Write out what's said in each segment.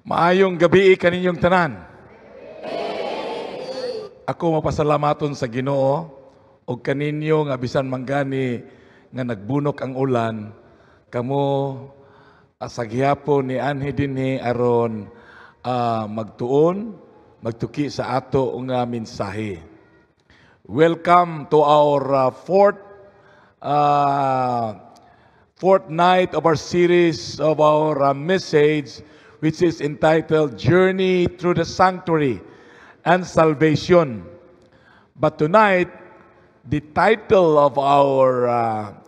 Maayong gabi kaninyong tanan. Ako mapasalamaton sa Ginoo o kaninyo nga bisan manggani nga nagbunok ang ulan, kamo sa gihapon ni anhi dinhi aron magtuon, magtuki sa ato nga mensahe. Welcome to our fourth night of our series of our message, which is entitled Journey Through the Sanctuary and Salvation. But tonight, the title of our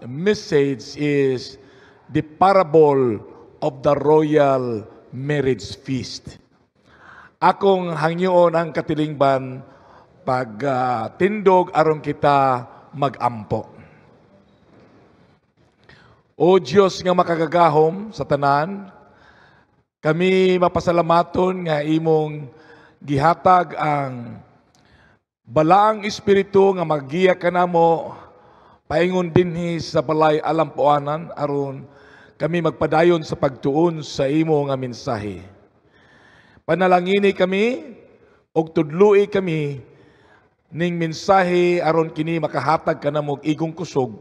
message is The Parable of the Royal Marriage Feast. Akong hangyoon ang katilingban pag tindog aron kita magampo. O Diyos nga makagagahom sa tanan, kami mapasalamaton nga imong gihatag ang balaang espiritu nga maggiya kanamo paingon dinhi sa balay alampuanan aron kami magpadayon sa pagtuon sa imo nga mensahe. Panalangini kami og tudloi kami ning mensahe aron kini makahatag kanamo og igong kusog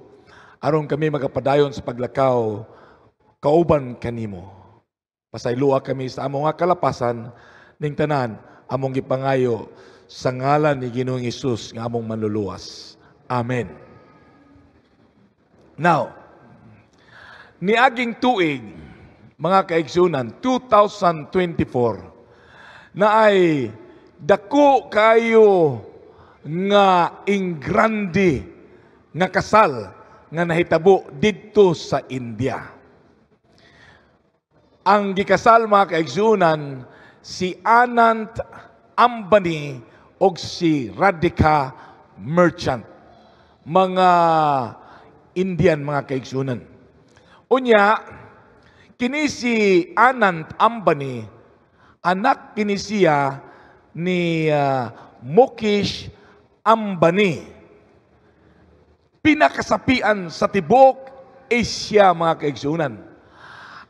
aron kami magapadayon sa paglakaw kauban kanimo. Pasaylua kami sa among nga kalapasan ning tanan among gipangayo sa ngalan ni Ginoong Hesus nga among manluluwas. Amen. Now, niaging tuig, mga kaigsunan, 2024, na ay dako kayo nga ingrandi nga kasal nga nahitabo didto sa India. Ang gikasal mga kaigsunan, si Anand Ambani o si Radhika Merchant. Mga Indian mga kaigsunan. Unya, kini si Anand Ambani, anak kini siya ni Mukesh Ambani. Pinakasapian sa tibok Asia mga kaigsunan.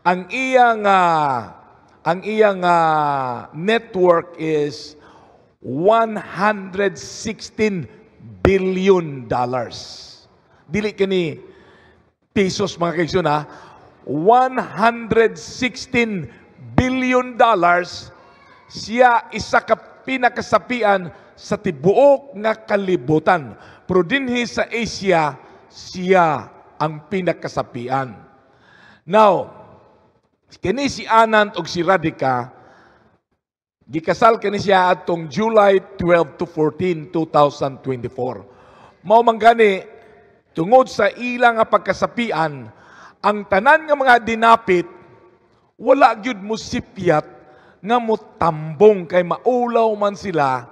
Ang iyang network is $116 billion. Dili kini pesos mga kaigsunan, $116 billion. Siya isa ka pinakasapian sa tibuok nga kalibutan. Pero dinhi sa Asia, siya ang pinakasapian. Now, kini si Anand o si Radhika, gikasal kini siya atong July 12 to 14, 2024. Mao man gani, tungod sa ilang nga pagkasapian, ang tanan nga mga dinapit, wala gyud mo sipyat nga motambong kay maulaw man sila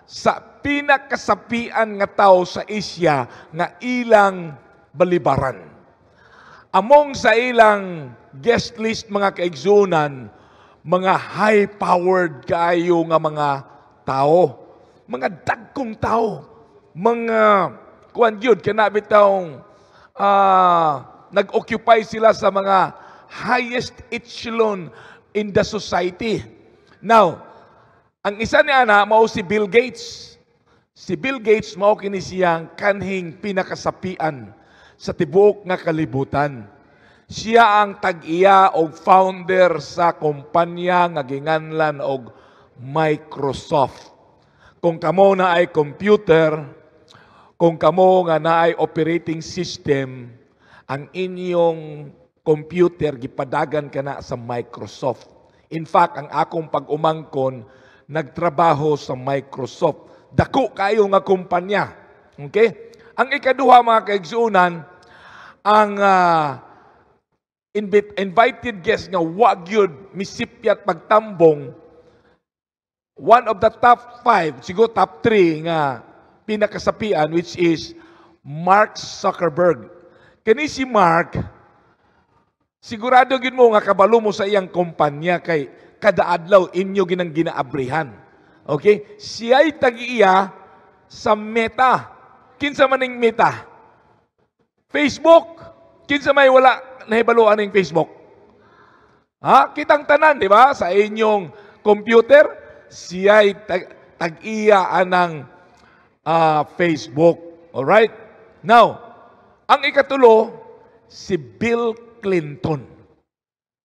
sa pinakasapian nga tao sa Asia nga ilang balibaran. Among sa ilang guest list mga kaigsunan, mga high-powered kayo nga mga tao, mga dagkong tao, mga kuan gyud kanabit taong nag-occupy sila sa mga highest echelon in the society. Now, ang isa ni ana mao si Bill Gates. Si Bill Gates mao kini siyang kanhing pinakasapian sa tibuok nga kalibutan. Siya ang tag-iya o founder sa kumpanya nga ginganlan og Microsoft. Kung kamo na ay computer, kung kamo nga na ay operating system, ang inyong computer gipadagan kana sa Microsoft. In fact, ang akong pag-umangkon nagtrabaho sa Microsoft. Dako kayo nga kumpanya. Okay? Ang ikaduha mga kaigsunan, ang invited guest nga wagyud misipyat pagtambong, one of the top 5, siguro top 3 nga pinakasapian, which is Mark Zuckerberg. Kani si Mark, sigurado gid mo nga kabalo mo sa iyang kumpanya kay kada adlaw inyo ginang ginaabrihan. Okay? Siya'y tag-iya sa Meta. Kinsa man ning Meta? Facebook. Kinsa may wala nahibaluan ning Facebook? Kitang tanan, di ba? Sa inyong computer, siya'y tag-iya ng Facebook. Alright? Now, ang ikatulo, si Bill Clinton.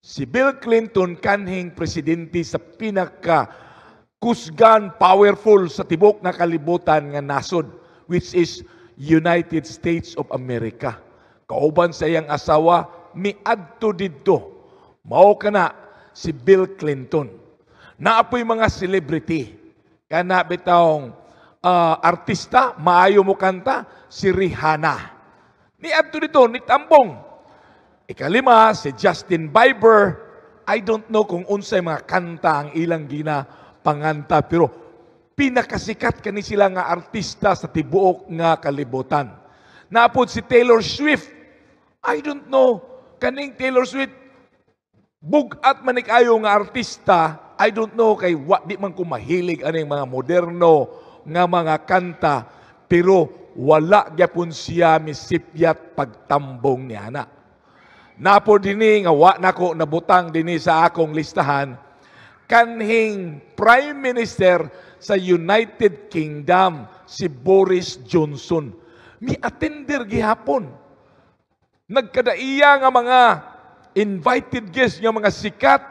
Si Bill Clinton kanhing presidente sa pinaka-kusgan, powerful sa tibok na kalibutan nga nasod, which is United States of America. Kauban sa iyang asawa, miadto didto. Mao kana si Bill Clinton. Naapoy mga celebrity. Kana bitawng artista, maayo mo kanta, si Rihanna. Niadto dito, nitambong. Ikalima, si Justin Bieber. I don't know kung unsay mga kanta ang ilang panganta, pero pinakasikat kani sila nga artista sa tibuok nga kalibutan. Naapod si Taylor Swift. I don't know, kaning Taylor Swift, bugat man kayo nga artista, I don't know kay di man ko mahilig aning mga moderno nga mga kanta, pero wala gyapon siya misipyat pagtambong ni ana. Napo dinhi nga wa nako nabutang dinhi sa akong listahan kanhing Prime Minister sa United Kingdom si Boris Johnson. Mi-attender gihapon. Nagkadaiya nga mga invited guests nga mga sikat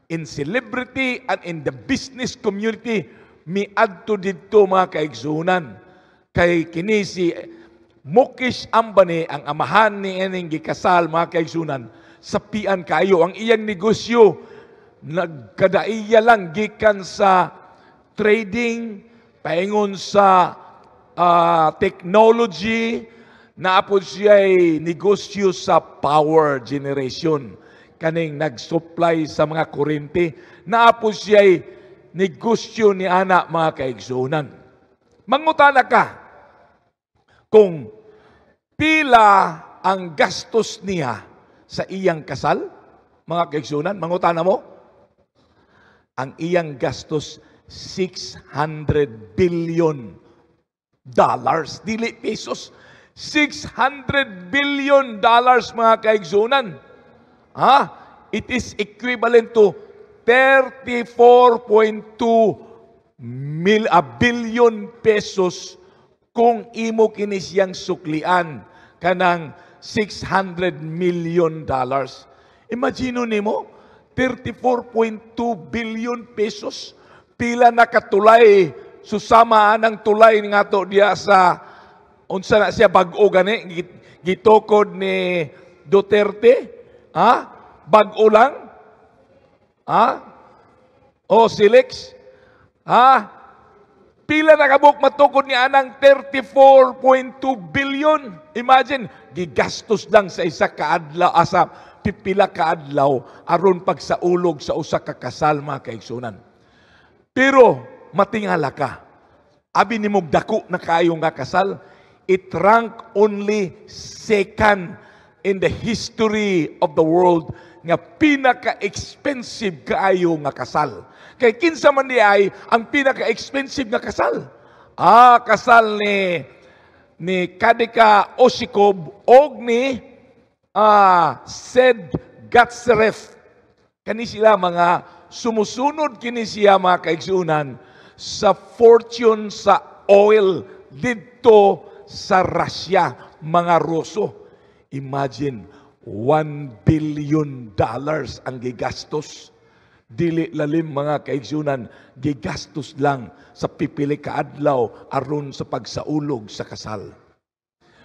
in celebrity and in the business community, miadto didto mga kaigsunan. Kay kini si Mukesh Ambani, ang amahan ni ining gikasal mga kaigsunan, sapian kayo ang iyang negosyo, nagkadaiya lang gikan sa trading, paingon sa technology, naapod siya'y negosyo sa power generation. Kaning nag-supply sa mga kurente. Naapod siya'y negosyo ni ana mga kaigsunan. Mangutana ka kung pila ang gastos niya sa iyang kasal, mga kaigsunan. Mangutana mo? Ang iyang gastos, $600 billion. Dili pesos. $600 billion mga kaigsunan. It is equivalent to 34.2 billion pesos kung imo kini siyang suklian kanang $600 million. Imagine nimo 34.2 billion pesos pila na katulay susama ng tulay nga to diya sa unsa na siya bag-o gani gitokod ni Duterte, bag-o lang, o Silex, pila na kabuk matukod ni anang 34.2 billion. Imagine, gigastos lang sa isa kaadlaw, asa pipila kaadlaw aron pagsaulog sa usa ka kasal mga kaigsunan. Pero matingala ka, abi ni mong dako na kayo nga kasal, it rank only second in the history of the world nga pinaka-expensive kaayo nga kasal. Kay kinsa man di ay ang pinaka-expensive nga kasal? Kasal ni Kadika Osikov og ni Sed Gatseref. Kani sila mga sumusunod kini siya mga kaigsunan sa fortune sa oil didto sa Russia, mga Ruso. Imagine, $1 billion ang gigastos. Dili lalim mga kaigsunan, gigastos lang sa pipili kaadlaw aron sa pagsaulog sa kasal.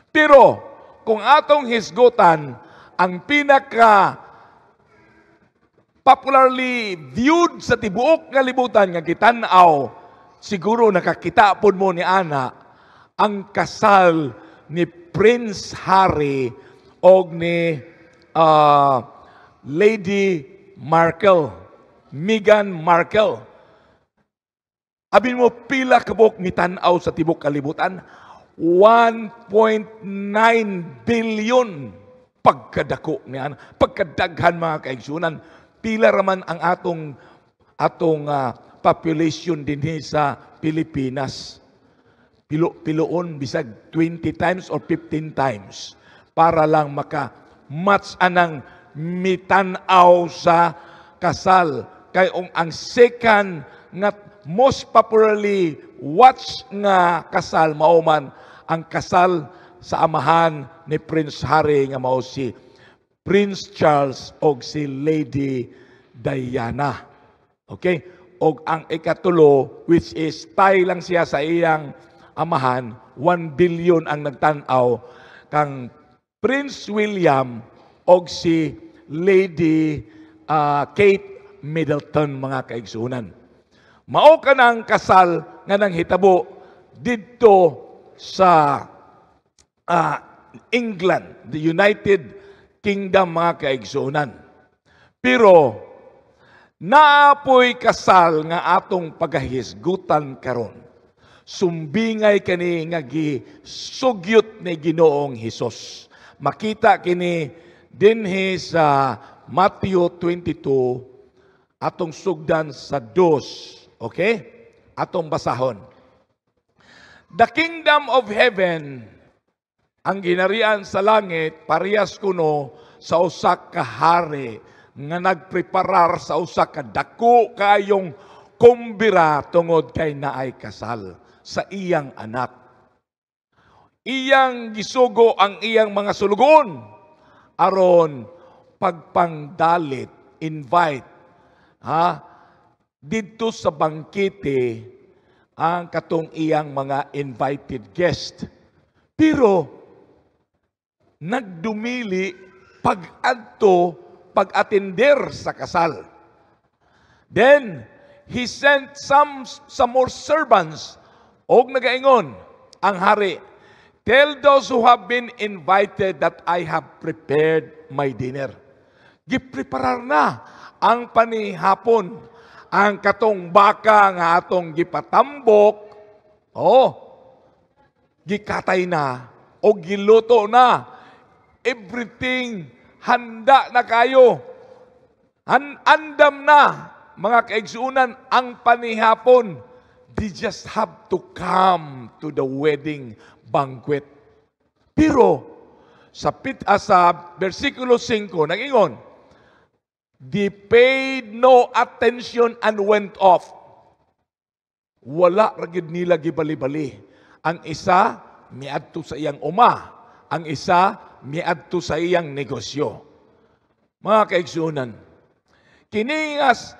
Pero, kung atong hisgutan, ang pinaka popularly viewed sa tibuok nga libutan nga gitan-aw, siguro nakakita pod mo ni ana, ang kasal ni Prince Harry o ni Lady Markle, Meghan Markle. Abin mo pila kabok ni tan-aw sa tibok kalibutan, 1.9 billion pagkadako niyan, pagkadaghan mga kaigsunan. Pila raman ang atong population dinhi sa Pilipinas. Piloon bisag 20 times or 15 times para lang maka-match anang mitanaw sa kasal. Kay ang second nga most popularly watch nga kasal mauman ang kasal sa amahan ni Prince Harry nga mao si Prince Charles o si Lady Diana. Okay? O ang ikatulo, which is tay lang siya sa iyang amahan, 1 billion ang nagtanaw kang Prince William o si Lady Kate Middleton, mga kaigsunan. Mao ka ng kasal nga nang hitabo dito sa England, the United Kingdom, mga kaigsunan. Pero naapoy kasal nga atong pagahisgutan karon. Sumbingay kani nga gisugyot ni Ginoong Hesus. Makita kini dinhi sa Matthew 22 atong sugdan sa 2. Okay? Atong basahon. The kingdom of heaven, ang ginarian sa langit, parehas kuno sa usa ka hari nga nagpreparar sa usa ka dako kayong kumbira tungod kay naay kasal sa iyang anak. Iyang gisugo ang iyang mga sulugon aron pagpangdalit, invite dito sa bangkete ang katong iyang mga invited guest. Pero nagdumili pag-atender sa kasal. Then he sent some more servants og nagaingon ang hari, "Tell those who have been invited that I have prepared my dinner." Gipreparar na ang panihapon, ang katong baka nga atong gipatambok, gikatay na o giluto na. Everything handa na kayo. Andam na, mga kaigsuunan, ang panihapon. They just have to come to the wedding banquet. Pero sa versikulo 5, nag-ingon, they paid no attention and went off. Wala ragid nila gibali-bali. Ang isa, miadto sa iyang uma. Ang isa, miadto sa iyang negosyo. Mga kaigsunan, kiningas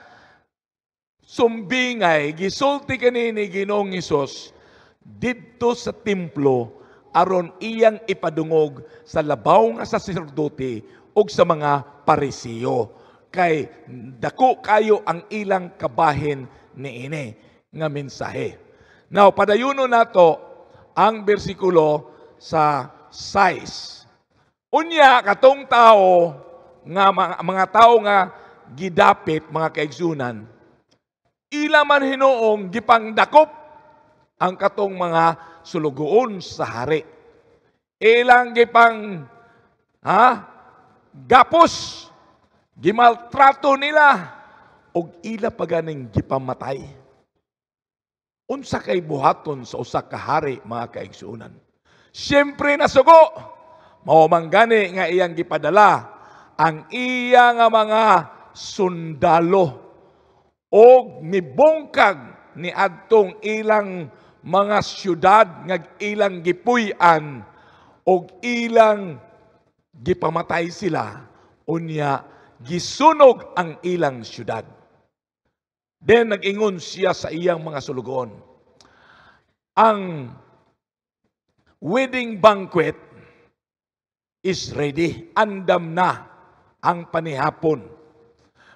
sumbingay, gisulti kanini Ginoong Hesus didto sa templo aron iyang ipadungog sa labaw nga saserdote ug sa mga parisiyo. Kay dako kayo ang ilang kabahin niini nga mensahe. Now, padayuno nato ang bersikulo sa 6. Unya katong tao nga mga tao nga gidapit, mga kaigsunan, ila man hinuong gipangdakop ang katong mga sulugoon sa hari. Ilang gipang gapos, gimaltrato nila og ila paganing gipamatay. Unsa kay buhaton sa usa ka hari, mga kaigsuunan? Siyempre nasugo, mao man gani nga iyang gipadala ang iya nga mga sundalo og mibungkag ni adtong ilang mga syudad nga ilang gipuy-an og ilang gipamatay sila. Unya gisunog ang ilang syudad. Then nag-ingon siya sa iyang mga sulugon, ang wedding banquet is ready. Andam na ang panihapon.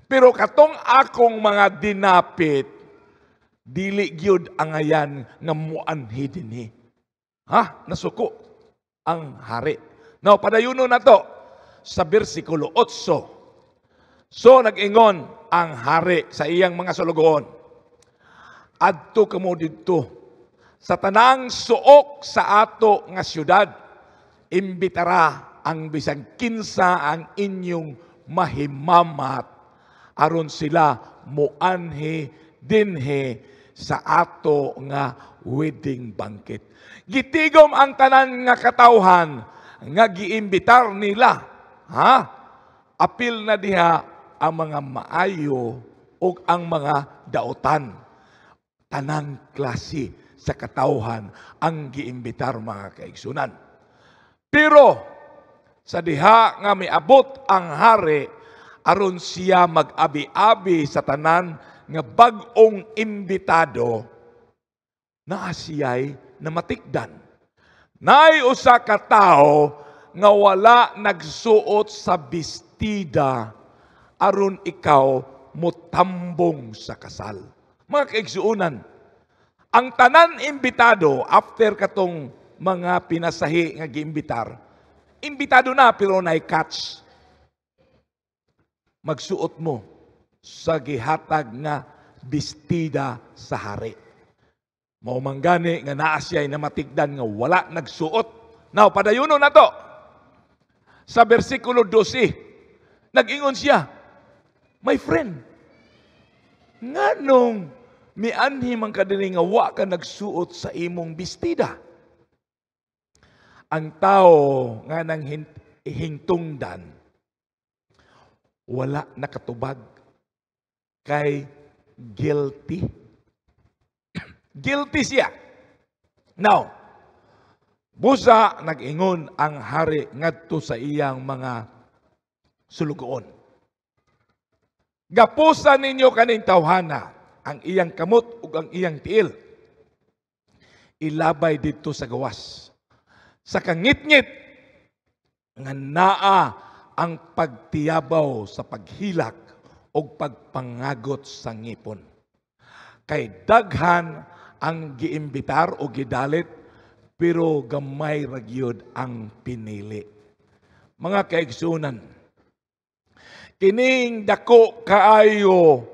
Pero katong akong mga dinapit, dili gyud ang ayan nga muanhi dinhi. Nasuko ang hari. Now, padayuno na to sa bersikulo 8. So, nag-ingon ang hari sa iyang mga sulugoon, adto kamo didto sa tanang suok sa ato nga syudad, imbitara ang bisag kinsa ang inyong mahimamat aron sila muanhi dinhi sa ato nga wedding banquet. Gitigom ang tanan nga katawhan nga giimbitar nila, apil na diha ang mga maayo o ang mga daotan. Tanang klase sa katawhan ang giimbitar mga kaigsunan. Pero sa diha nga miabot ang hari, aron siya mag-abi-abi sa tanan nga bag-ong imbitado, na siya'y namatikdan. Naay usa ka tawo nga wala nagsuot sa bestida aron ikaw mutambong sa kasal. Mga kaigsuunan, ang tanan imbitado after katong mga pinasahi nga giimbitar, imbitado na pero naay catch. Magsuot mo sa gihatag nga bestida sa hari. Maumanggani nga naa siya'y namatigdan nga wala nagsuot. Now, padayuno na to. Sa versikulo 12, nag-ingon siya, my friend, nganong mianhi man ka din nga wa ka nagsuot sa imong bestida? Ang tao nga nang hingtungdan, wala nakatubag kay guilty. Guilty siya. Now, busa nag-ingon ang hari ngadto sa iyang mga sulugoon. Gapusan ninyo kaning tawhana ang iyang kamot ug ang iyang tiil. Ilabay dito sa gawas. Sa kangit-ngit nga naa ang pagtiyabaw sa paghilak o pagpangagot sa ngipon. Kay daghan ang giimbitar o gidalit, pero gamay ragyod ang pinili. Mga kaigsunan, kining dako kaayo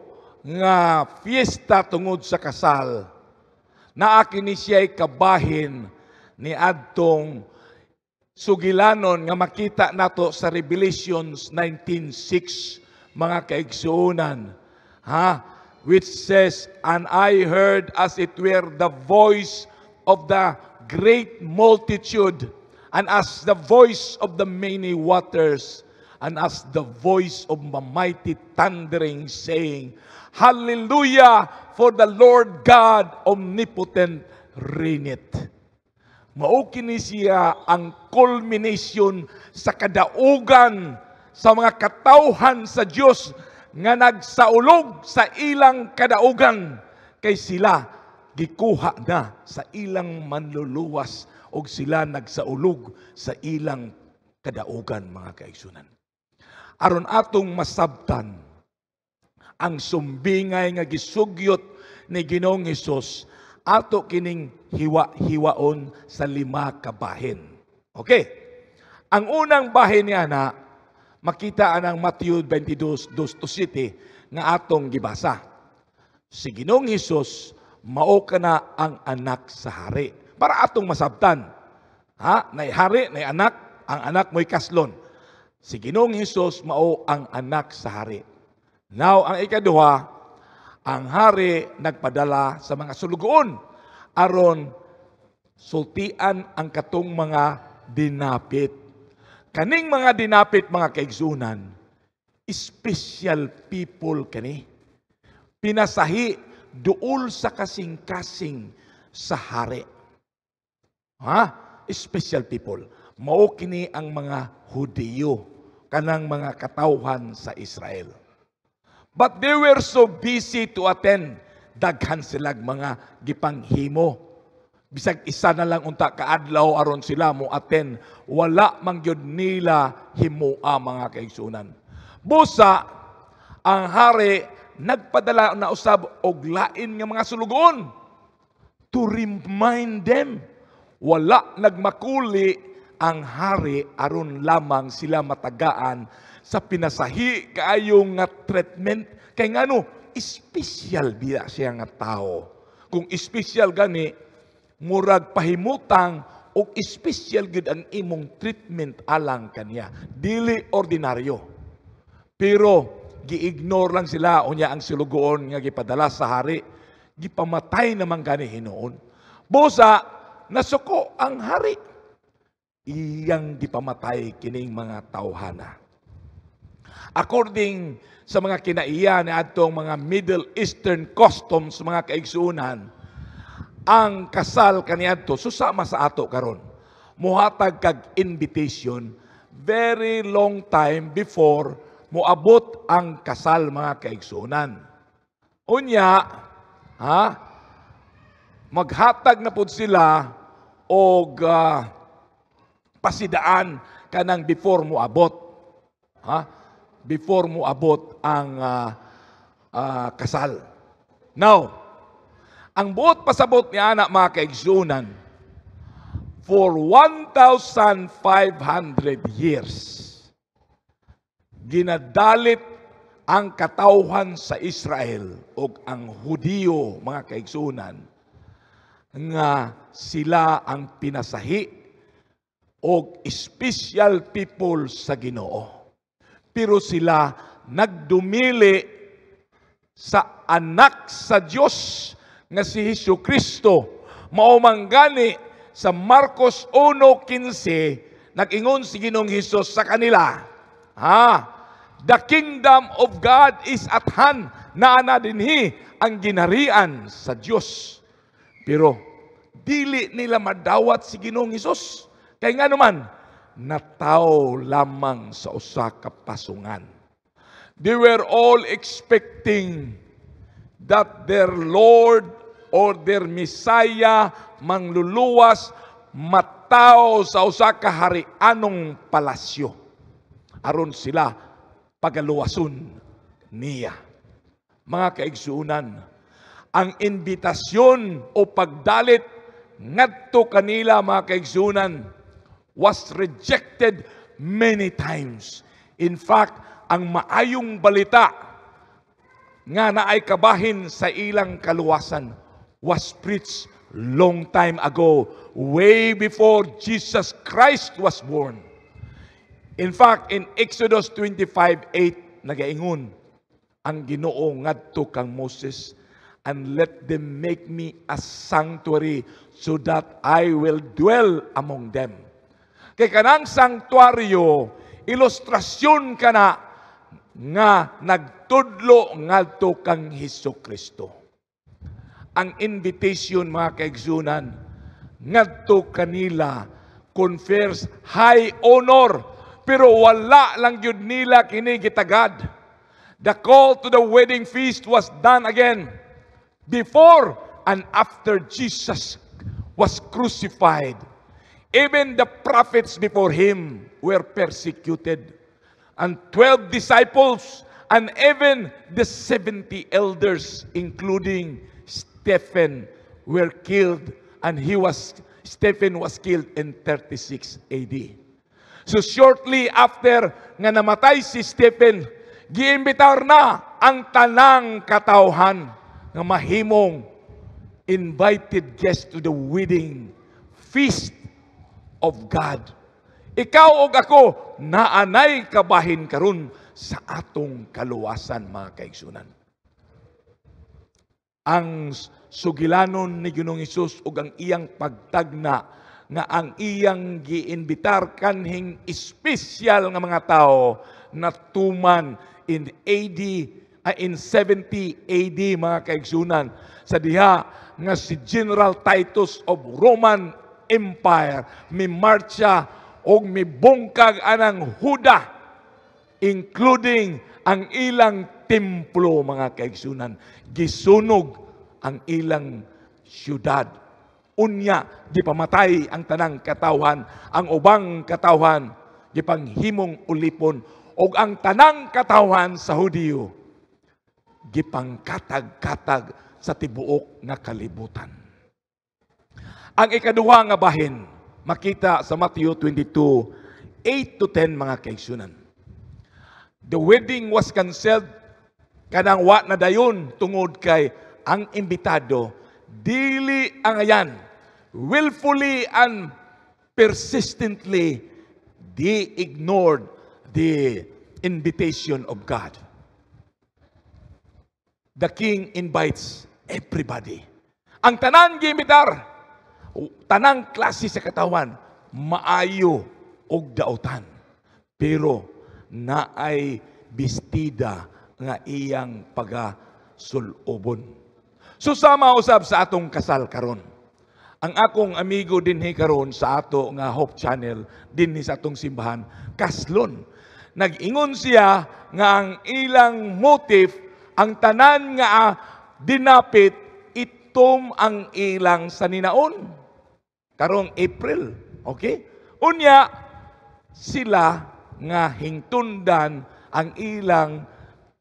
nga fiesta tungod sa kasal, naa kini siya'y kabahin ni adtong sugilanon nga makita nato sa Revelations 19:6, mga kaigsuunan, which says, and I heard as it were the voice of the great multitude, and as the voice of the many waters, and as the voice of the mighty thundering, saying, Hallelujah, for the Lord God omnipotent reigneth. Mao kini siya ang culmination sa kadaugan sa mga katawhan sa Dios nga nagsaulog sa ilang kadaugan, kay sila gikuha na sa ilang manluluwas o sila nagsaulog sa ilang kadaugan, mga kaigsunan. Aron atong masabtan ang sumbingay nga gisugyot ni Ginoong Hesus, ato kining hiwa-hiwaon sa 5 ka bahin. Okay. Ang unang bahin niya na makita anang Matthew 22:2-7 nga atong gibasa. Si Ginoong Hesus mao kana ang anak sa hari. Para atong masabtan. Nay hari, nay anak, ang anak mo'y kaslon. Si Ginoong Hesus mao ang anak sa hari. Now, ang ikaduha, ang hari nagpadala sa mga sulugoon aron sultian ang katong mga dinapit. Kaning mga dinapit, mga kaigsunan, special people kani. Pinasahi duol sa kasing-kasing sa hari. Special people. Mao kini ang mga Hudiyo, kanang mga katawhan sa Israel. But they were so busy to attend. Daghan silag mga gipanghimo. Bisag isa na lang unta kaadlaw aron sila mo attend, wala man gyud nila himua, mga kaigsunan. Busa ang hari nagpadala na usab og lain nga mga sulugon to remind them. Wala nagmakuli ang hari aron lamang sila matagaan sa pinasahi kaayong nga treatment, kay ngano special biya siya nga tao. Kung special gani, murag pahimutang o special gud ang imong treatment alang kaniya. Dili ordinaryo. Pero gi-ignore lang sila unya ang sulugoon nga gipadala sa hari. Gipamatay naman gani hinuon. Busa nasuko ang hari. Iyang gipamatay kining mga tawhana. According sa mga kinaiya ni atong mga Middle Eastern customs, mga kaigsuunan, ang kasal kaniadto susama sa ato karon. Muhatag kag invitation very long time before moabot ang kasal, mga kaigsuunan. Unya, maghatag na pud sila og pasidaan kanang before moabot. Before moabot ang kasal. Now, ang buot pasabot ni anak, mga kaigsuunan, for 1,500 years, ginadalit ang katawhan sa Israel o ang Hudiyo, mga kaigsuunan, nga sila ang pinasahi o special people sa Ginoo. Pero sila nagdumili sa anak sa Diyos nga si Jesucristo. Maumanggani sa Marcos 1:15, nag-ingon si Ginoong Hesus sa kanila, the kingdom of God is at hand, naana dinhi ang ginharian sa Diyos. Pero dili nila madawat si Ginoong Hesus. Kaya nga naman, nataw lamang sa usa ka pasungan. They were all expecting that their Lord or their Messiah mangluluwas matao sa usa ka harianong palasyo aron sila pagaluwason niya. Mga kaigsuunan, ang imbitasyon o pagdalit ngadto kanila, mga kaigsuunan, was rejected many times. In fact, ang maayong balita nga naay kabahin sa ilang kaluwasan was preached long time ago, way before Jesus Christ was born. In fact, in Exodus 25:8, nagaingon ang Ginoo ngadto kang Moses, and let them make me a sanctuary so that I will dwell among them. Kay kanang sanktuaryo, ilustrasyon kana nga nagtudlo ngadto kang Hesukristo. Ang invitation, mga kaigsunan, ngadto kanila confers high honor, pero wala lang yun nila kini gitagad. The call to the wedding feast was done again before and after Jesus was crucified. Even the prophets before him were persecuted, and 12 disciples, and even the 70 elders, including Stephen, were killed, and Stephen was killed in 36 AD. So shortly after nga namatay si Stephen, giimbitar na ang tanang katawhan nga mahimong invited guest to the wedding feast of God. Ikaw ug ako naanay kabahin karon sa atong kaluwasan, mga kaigsunan. Ang sugilanon ni Ginoong Hesus ug ang iyang pagtagna nga ang iyang giinbitar kanhing espesyal nga mga tao na tuman in 70 AD, mga kaigsunan, sa diha nga si General Titus of Roman Empire mimarcha og mibungkag anang Huda, including ang ilang templo, mga kaigsunan. Gisunog ang ilang syudad. Unya, gipamatay ang tanang katawhan, ang ubang katawhan gipanghimong ulipon, og ang tanang katawhan sa Hudiyo gipangkatag-katag sa tibuok nga kalibutan. Ang ikaduha nga bahin makita sa Matthew 22:8-10, mga kaigsunan. The wedding was canceled kanang wa na dayon tungod kay ang imbitado dili ang ayan willfully and persistently they ignored the invitation of God. The king invites everybody. Ang tanan giimbitar, tanang klase sa katawan, maayo og dautan. Pero naay bestida nga iyang pagasulubon. So sama usab sa atong kasal karon. Ang akong amigo dinhi karon sa ato nga Hope Channel dinhi sa atong simbahan, kaslon. Nag-ingon siya nga ang ilang motive, ang tanan nga dinapit, itom ang ilang saninaon. Karong April, okay? Unya, sila nga hingtundan ang ilang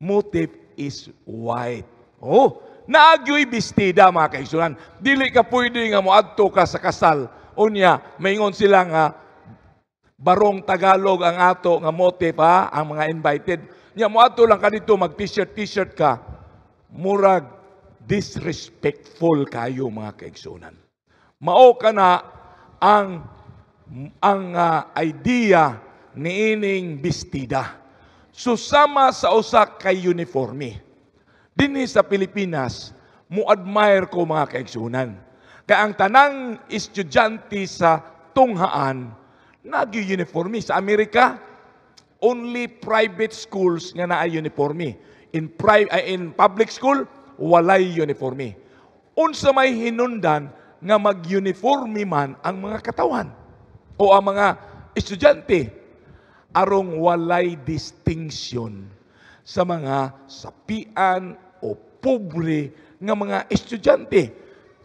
motive is white. Oh, naagyo'y bestida mga kaigsunan. Dili ka pwede nga moadto ka sa kasal. Unya, maingon sila nga barong Tagalog ang ato nga motive ha, ang mga invited. Nya moadto lang ka dito mag t-shirt ka. Murag disrespectful kayo mga kaigsunan. Mao ka na ang idea niining bestida. Susama sa usa kay uniforme. Dinhi sa Pilipinas, mo-admire ko mga kaigsunan. Kaya ang tanang estudyante sa tunghaan, nag-uniforme. Sa Amerika, only private schools nga na ay uniforme. In public school, walay uniforme. Unsa may hinundan nga mag-uniforme man ang mga katawan o ang mga estudyante arong walay distinction sa mga sapian o pobre nga mga estudyante.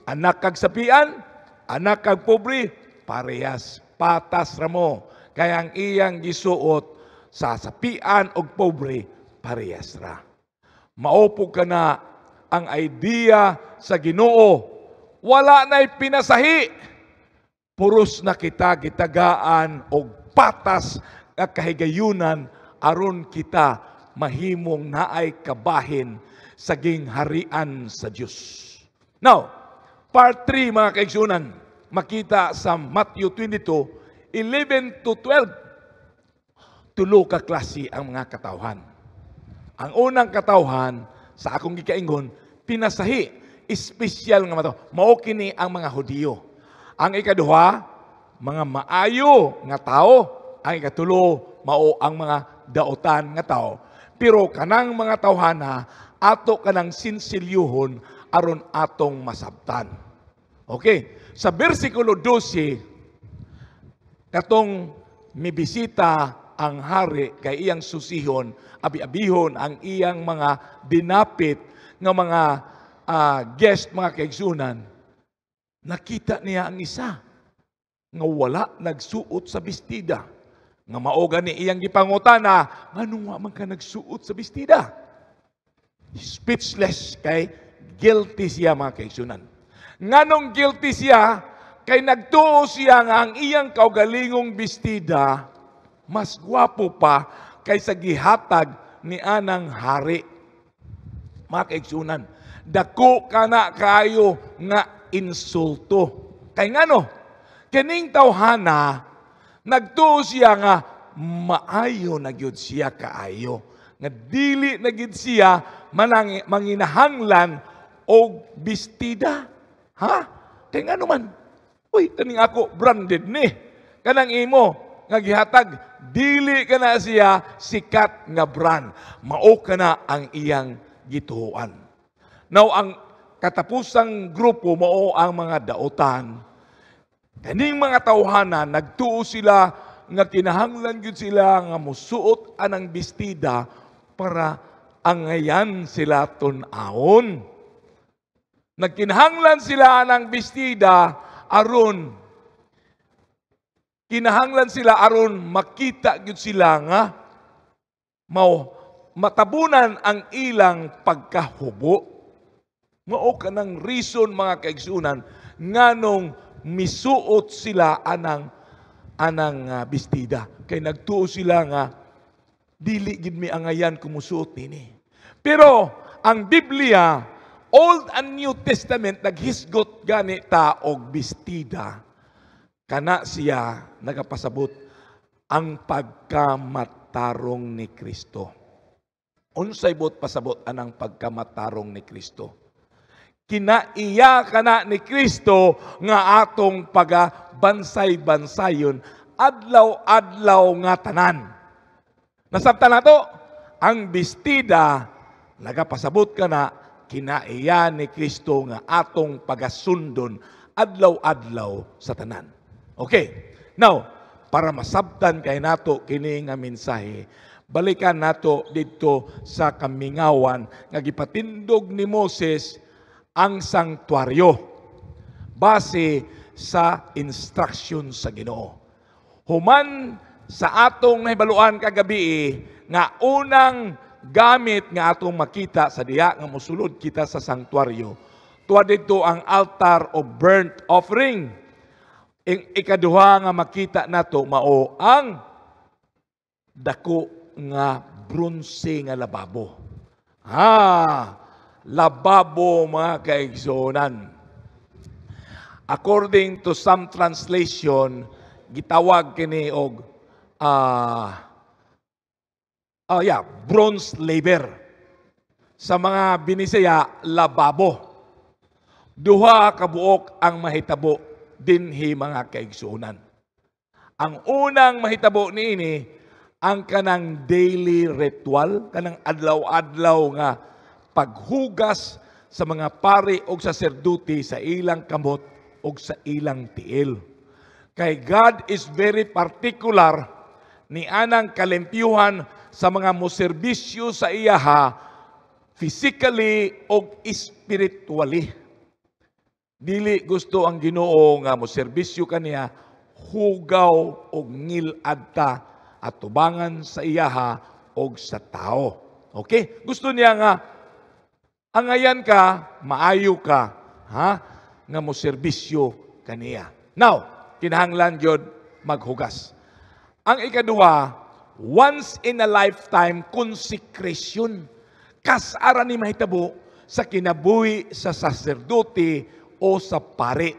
Anak kag sapian, anak kag pobre, parehas, patas ra mo. Kaya ang iyang gisuot sa sapian o pobre, parehas ra. Maupog ka na ang idea sa Ginoo. Wala na'y pinasahi. Puros na kita gitagaan o patas nga kahigayunan aron kita mahimong naay kabahin sa gingharian sa Dios. Now, part 3 mga kaigsunan, makita sa Matthew 22, 11 to 12. Tulo ka klase ang mga katawhan. Ang unang katawhan sa akong gikaingon, pinasahi, espesyal nga mataw. Mao kini ang mga Hudiyo. Ang ikaduha, mga maayo nga tao. Ang ikatulo, mao ang mga daotan nga tao. Pero kanang mga tawhana, ato kanang sinsilyuhon aron atong masabtan. Okay? Sa versikulo 12, katong mibisita ang hari kay iyang susihon, abi-abihon ang iyang mga dinapit nga mga guest, mga kaigsunan, nakita niya ang isa nga wala nagsuot sa bestida. Nga maoga ni iyang gipangutana, ngano nga man ka nagsuot sa bestida? Speechless kay guilty siya mga kaigsunan. Nganong guilty siya? Kay nagtuo siya nga ang iyang kaugalingong bestida mas gwapo pa kaysa gihatag ni anang hari. Mga kaigsunan, dako kana kayo nga insulto. Kay ngano? Kining tawhana, nagtuo siya nga maayo na gyud siya kaayo. Nga dili na gyud siya manginahanglan og bestida. Ha? Kay ngano man? Uy, kaning ako branded ni. Kanang imo nga gihatag, dili kana siya sikat nga brand. Mao kana ang iyang gituoan. Now ang katapusang grupo mao ang mga daotan. Kaning mga tawhana nagtuo sila nga kinahanglan gyud sila nga musuot anang bestida para angayan sila tun-awon. Nagkinahanglan sila anang bestida aron makita gyud sila nga matabunan ang ilang pagkahubo. Mao kanang reason mga kaigsunan nganong misuot sila anang bestida. Kay nagtuo sila nga dili gid mi angayan kumusuot nini. Pero ang Biblia, Old and New Testament, naghisgot gani ta og bestida. Kana siya nagapasabot ang pagkamatarong ni Kristo. Unsay bot pasabot anang pagkamatarong ni Kristo? Kinaiya kana ni Kristo nga atong pagabansay-bansayon adlaw-adlaw nga tanan. Nasabtan nato ang bestida nagapasabot ka na kinaiya ni Kristo nga atong pagasundon adlaw-adlaw sa tanan. Okay. Now, para masabtan kay nato kini nga mensahe, balikan nato dito sa kamingawan nga gipatindog ni Moses ang sanktuaryo base sa instruction sa Ginoo. Human sa atong nahibaluan kagabi nga unang gamit nga atong makita sa diha nga mosulod kita sa sanktuaryo, tuwa dito ang altar of burnt offering. Ikaduha nga makita nato mao ang dako nga bronze nga lababo. Lababo mga kaigsuonan. According to some translation, gitawag kini og bronze laver. Sa mga Binisaya, lababo. Duha ka buok ang mahitabo dinhi mga kaigsuonan. Ang unang mahitabo niini ang kanang daily ritual, kanang adlaw-adlaw nga paghugas sa mga pari o saserdote sa ilang kamot o sa ilang tiil. Kay God is very particular ni anang kalimpyuhan sa mga moserbisyo sa iyaha physically o spiritually. Dili gusto ang Ginoo nga moserbisyo kaniya hugaw o ngil-adta at tubangan sa iyaha o sa tao. Okay? Gusto niya nga angayan ka, maayo ka, nga moserbisyo kaniya. Now, kinahanglan yun maghugas. Ang ikaduha, once in a lifetime consecration. Kasara ni mahitabo sa kinabuhi sa saserdote o sa pare.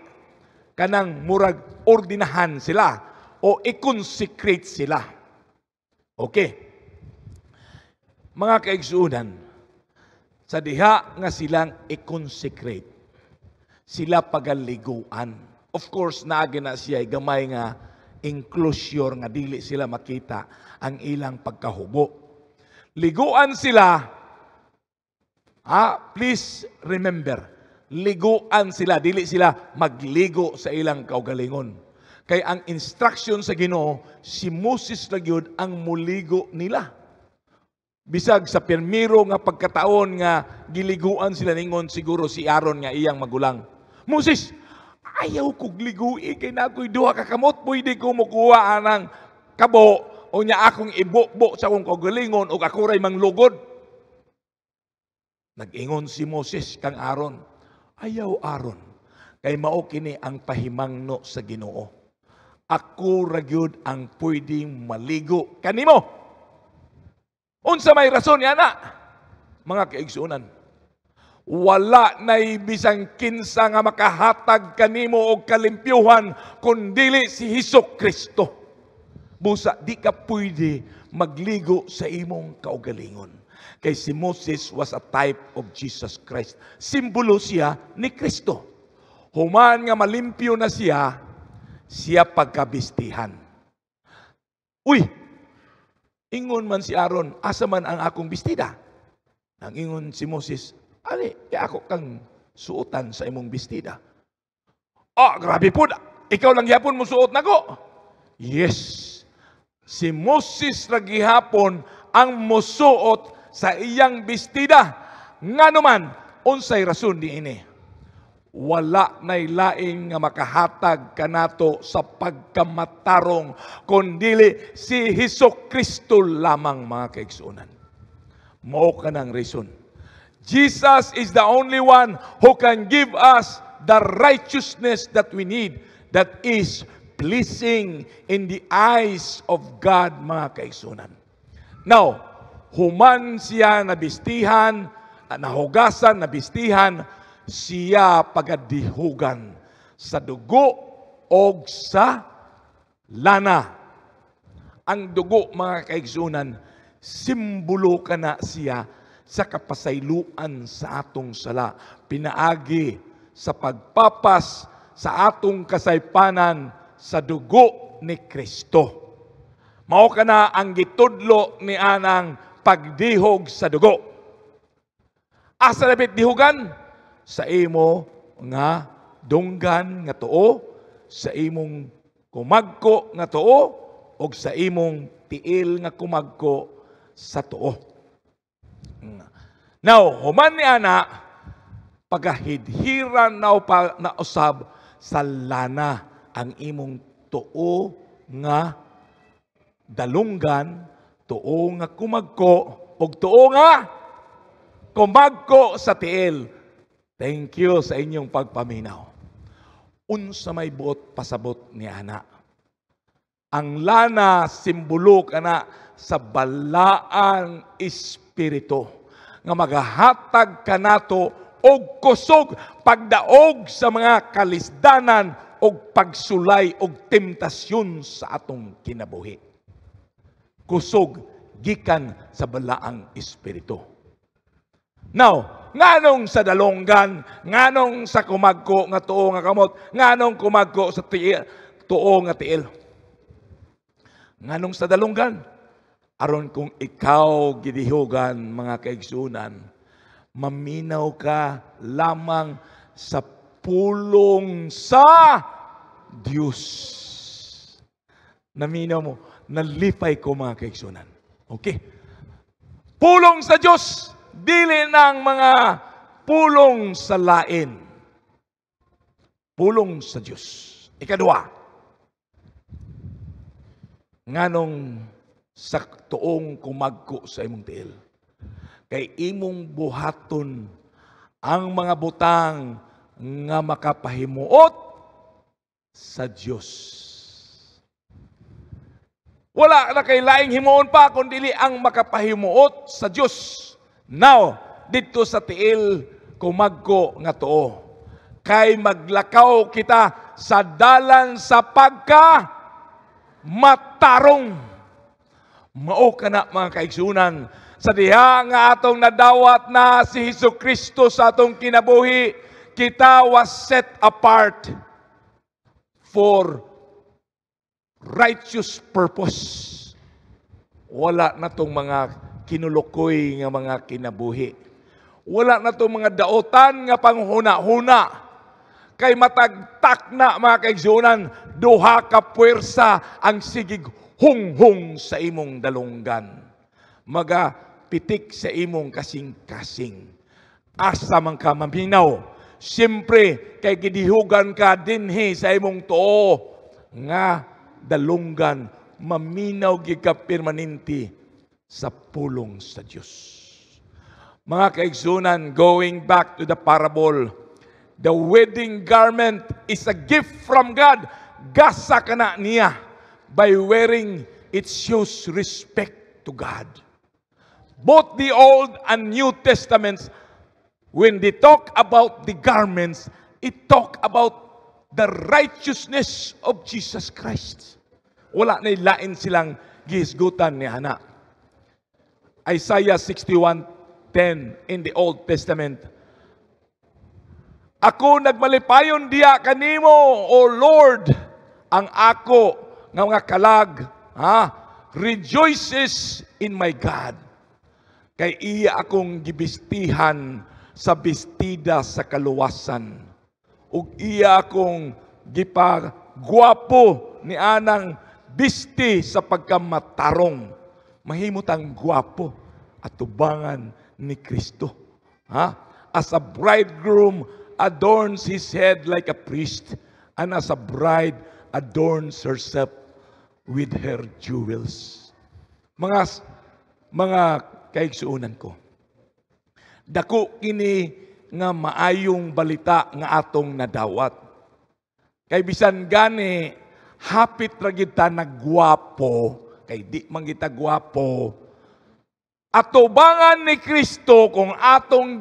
Kanang murag ordinahan sila o i-consecrate sila. Okay. Mga kaigsuunan, sa diha nga silang i-consecrate, sila pagaliguan. Of course, naagi na siya gamay nga enclosure nga dili sila makita ang ilang pagkahubo. Liguan sila, please remember, liguan sila, dili sila magligo sa ilang kaugalingon. Kay ang instruction sa Ginoo, si Moses na gyud ang muligo nila. Bisag sa permiro nga pagkataon nga giliguan sila ningon siguro si Aaron nga iyang magulang. Moses, ayaw kog ligui kay nakoy duha ka kamot, pwede ko mokuha anang kabo o nya akong ibukbo sa akong kaugalingon o ako ray manglugod. Nag-ingon si Moses kang Aaron, ayaw Aaron, kay mao kini ang pahimangno sa Ginoo. Ako ra gyud ang pwedeng maligo kanimo. Unsa may rason yana? Mga kaigsuonan, wala nay bisang kinsa nga makahatag kanimo og kalimpyuhan kundili si Hesukristo. Busa di ka pwede magligo sa imong kaugalingon. Kay si Moses was a type of Jesus Christ. Simbolo siya ni Kristo. Human nga malimpyo na siya, siya pagkabistihan. Uy, ingon man si Aaron, asa man ang akong bestida? Nang ingon si Moses, ali, kaya ako kang suotan sa imong bestida. Grabe po, ikaw lang yapon mo suot na ko. Yes, si Moses gihapon ang musuot sa iyang bestida. Nga naman, unsay rason di ini? Wala nay laing nga makahatag kanato sa pagkamatarong kundili si Hesukristo lamang, mga kaigsuonan. Mao kanang reason. Jesus is the only one who can give us the righteousness that we need, that is pleasing in the eyes of God, mga kaigsuonan. Now, human siya nabistihan, nahugasan, nabistihan, siya pagadihugan sa dugo o sa lana. Ang dugo, mga kaigsuonan, simbolo ka na siya sa kapasayloan sa atong sala. Pinaagi sa pagpapas sa atong kasaypanan sa dugo ni Kristo. Mao ka na ang gitudlo ni anang pagdihog sa dugo. Asa labit dihugan? Sa imo nga dunggan nga tuo, sa imong kumagko nga tuo, o sa imong tiil nga kumagko sa tuo. Now, human ni ana, pagahidhiran na usab sa lana ang imong tuo nga dalunggan, tuo nga kumagko, o tuo nga kumagko sa tiil. Thank you sa inyong pagpaminaw. Unsa may buot pasabot ni ana. Ang lana simbolo kana sa balaang espiritu nga magahatag kanato og kusog pagdaog sa mga kalisdanan og pagsulay og temptasyon sa atong kinabuhi. Kusog gikan sa balaang espiritu. Now, nganong sa dalonggan, nganong sa kumagko nga tuo nga kamot, nganong kumagko sa tuo nga tiil. Nganong sa dalonggan, aron kung ikaw gidihugan mga kaigsunan, maminaw ka lamang sa pulong sa Diyos. Naminaw mo, nalipay ko mga kaigsunan. Okay? Pulong sa Diyos, dili ng mga pulong sa lain. Pulong sa Diyos. Ikadua, nganong sa tuong kumagko sa imong tiil. Kay imong buhaton ang mga butang nga makapahimuot sa Diyos. Wala na kay laing himuon pa kundi ang makapahimuot sa Diyos. Now, dito sa tiil kumagko nga tuo. Kay maglakaw kita sa dalan sa matarong. Mao kana mga kaigsunan, sa diha nga atong nadawat na si Hesukristo sa atong kinabuhi, kita was set apart for righteous purpose. Wala na tong mga kinulukoy nga mga kinabuhi. Wala na tong mga daotan nga panghuna-huna. Kay matagtak na mga kaigsunan, duha ka puwersa ang sigig hunghong sa imong dalunggan. Magapitik sa imong kasing-kasing. Asa man ka maminaw. Siyempre, kay gidihugan ka dinhi sa imong tuo nga dalunggan, maminaw gika permanente sa pulong sa Diyos. Mga kaigsunan, going back to the parable, the wedding garment is a gift from God. Gasa ka na niya by wearing it shows respect to God. Both the Old and New Testaments, when they talk about the garments, it talk about the righteousness of Jesus Christ. Wala na ilain silang gihisgutan ni Hana. Isaiah 61:10 in the Old Testament. Ako nagmalipayon diya kanimo, O Lord, ang ako nga mga kalag, rejoices in my God. Kay iya akong gibistihan sa bestida sa kaluwasan. Ug iya akong gipagwapo ni anang bisti sa pagkamatarong. Mahimutang gwapo at tubangan ni Kristo. As a bridegroom adorns his head like a priest, and as a bride adorns herself with her jewels. Mga kaigsuunan ko, dako kini nga maayong balita nga atong nadawat. Kay bisan gani hapit ra gid ta nagwapo, kay di man kita gwapo. Atubangan ni Kristo kung atong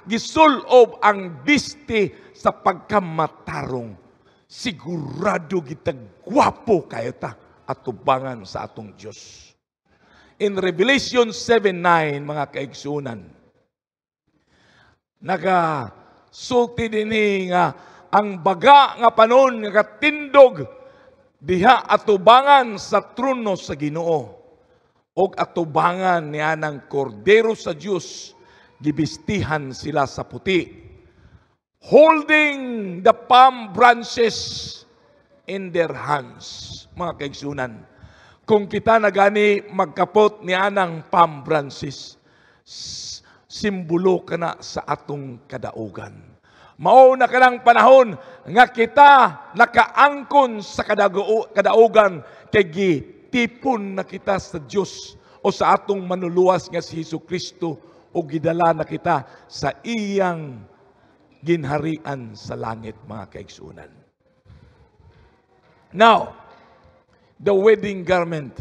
gisulob ang bisti sa pagkamatarong. Sigurado kita gwapo kayo ta atubangan sa atong Diyos. In Revelation 7:9, mga kaigsunan, nagasulti din nga ang baga nga panon nga katindog diha atubangan sa trono sa Ginoo. og atubangan niya ng kordero sa Dios, gibistihan sila sa puti, holding the palm branches in their hands. Mga kaigsunan, kung kita na gani magkapot niya ng palm branches, simbolo ka na sa atong kadaugan. Mao na kanang panahon nga kita nakaangkon sa kadaugan kay gitipon na kita sa Dios o sa atong manuluwas nga si Hesukristo o gidala na kita sa iyang ginharian sa langit, mga kaigsunan. Now, the wedding garment.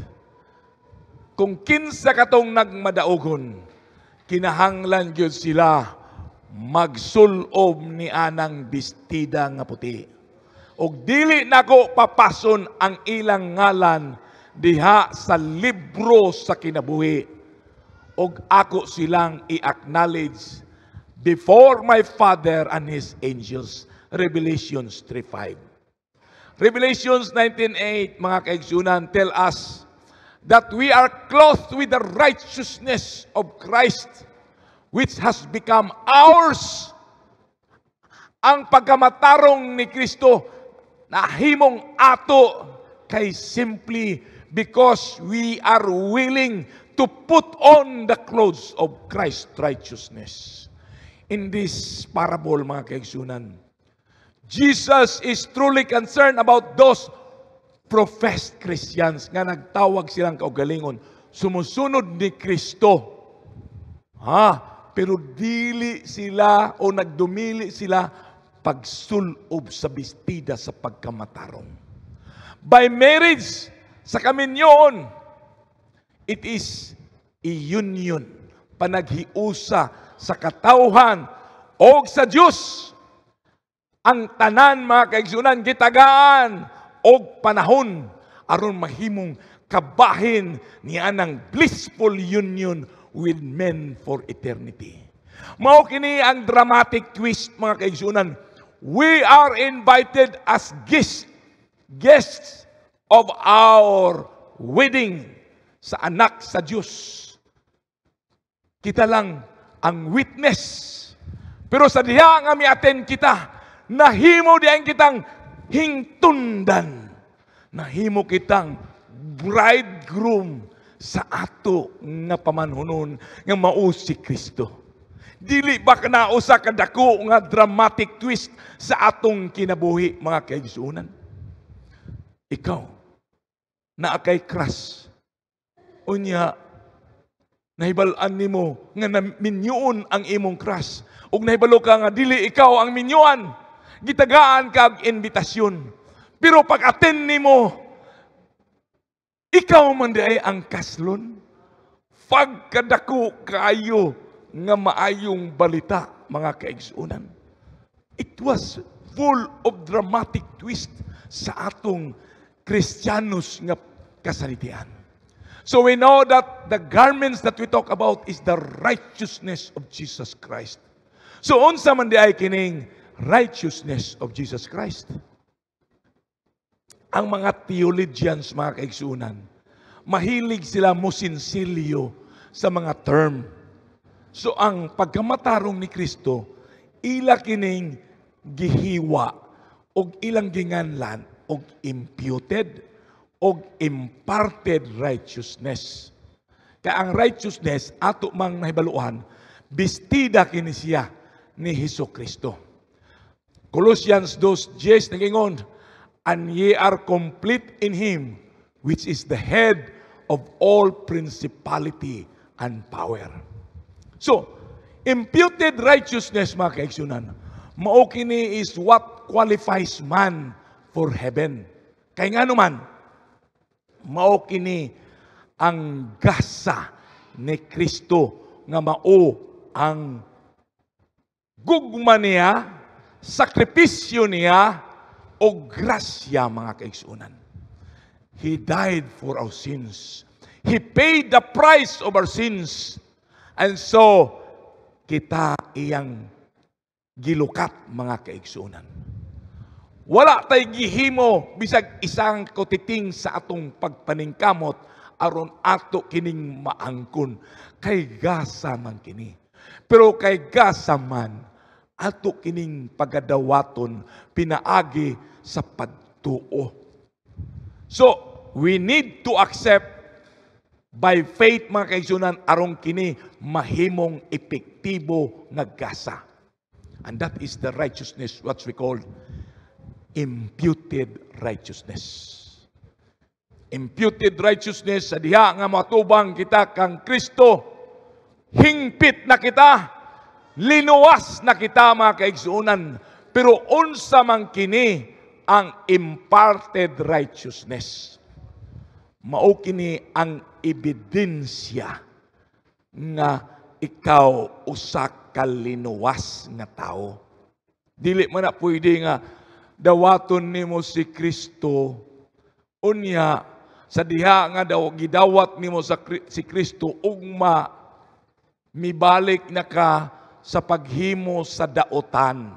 Kung kinsa katong nagmadaugon, kinahanglan gyud sila magsulob ni anang bestida nga puti. Og dili nako papason ang ilang ngalan diha sa libro sa kinabuhi. Og ako silang i-acknowledge before my Father and His angels. Revelations 3:5. Revelations 19:8, mga kaigsunan, tell us that we are clothed with the righteousness of Christ, which has become ours. Ang pagkamatarong ni Kristo na himong ato kay simply because we are willing to put on the clothes of Christ's righteousness. In this parable, mga kaigsunan, Jesus is truly concerned about those professed Christians nga nagtawag silang kaugalingon, sumusunod ni Kristo. Pero dili sila o nagdumili sila pagsulob sa bestida sa pagkamatarong. By marriage, sa kaminyon, it is a union, panaghiusa sa katawhan o sa Diyos. Ang tanan, mga kaigsunan, gitagaan og panahon aron mahimong kabahin niya ng blissful union with men for eternity. Mao kini ang dramatic twist, mga kaigsunan. We are invited as guests of our wedding sa anak sa Diyos. Kita lang ang witness. Pero sa diha nga mi-attend kita, nahimo diyan kitang hingtundan. Nahimo kitang bridegroom sa ato nga pamanhunon nga mao si Kristo. Dili ba kana usa ka dako nga dramatic twist sa atong kinabuhi, mga kaigsunan? Ikaw naa kay crush, unya nahibal-an nimo nga minyuon ang imong crush, ug nahibalo ka nga dili ikaw ang minyuan, gitagaan ka og invitasyon, pero pag-attend nimo ikaw man di ay ang kaslon. Pagkadako kayo nga maayong balita, mga kaigsunan. It was full of dramatic twist sa atong Kristiyanos nga kasalitian. So we know that the garments that we talk about is the righteousness of Jesus Christ. So unsa man di ay kining righteousness of Jesus Christ? Ang mga theologians, mga kaigsunan, mahilig sila mosinsilyo sa mga term. So ang pagkamatarong ni Kristo, ila kining gihiwa o ilang ginganlan o imputed o imparted righteousness. Kaya ang righteousness, ato mang nahibaluan, bestida kini siya ni Hesukristo. Colossians 2:10 nagingon, and ye are complete in Him, which is the head of all principality and power. So, imputed righteousness, mga kaigsunan, mao kini is what qualifies man for heaven. Kay nga naman, mao kini ang gasa ni Kristo nga mao ang gugma niya, sakripisyo niya, o grasya, mga kaigsunan. He died for our sins. He paid the price of our sins. And so, kita iyang gilukat, mga kaigsunan. Wala tay gihimo bisag isang kutiting sa atong pagpaningkamot aron ato kining maangkon. Kay gasa man kini. Pero kay gasa man, ato kining pagadawaton pinaagi sa pagtuo. So, we need to accept by faith, mga kaigsunan, arong kini mahimong epektibo nga gasa. And that is the righteousness, what we call imputed righteousness. Imputed righteousness, sa diha nga matubang kita kang Kristo, hingpit na kita, linuwas na kita, mga kaigsunan. Pero unsa man kini ang imparted righteousness? Mao kini ang ebidensya nga ikaw usa ka linuwas nga tao. Dili man na pwede nga dawaton nimo si Kristo unya sa diha nga daw gidawat nimo si Kristo ugma mibalik na ka sa paghimo sa daotan.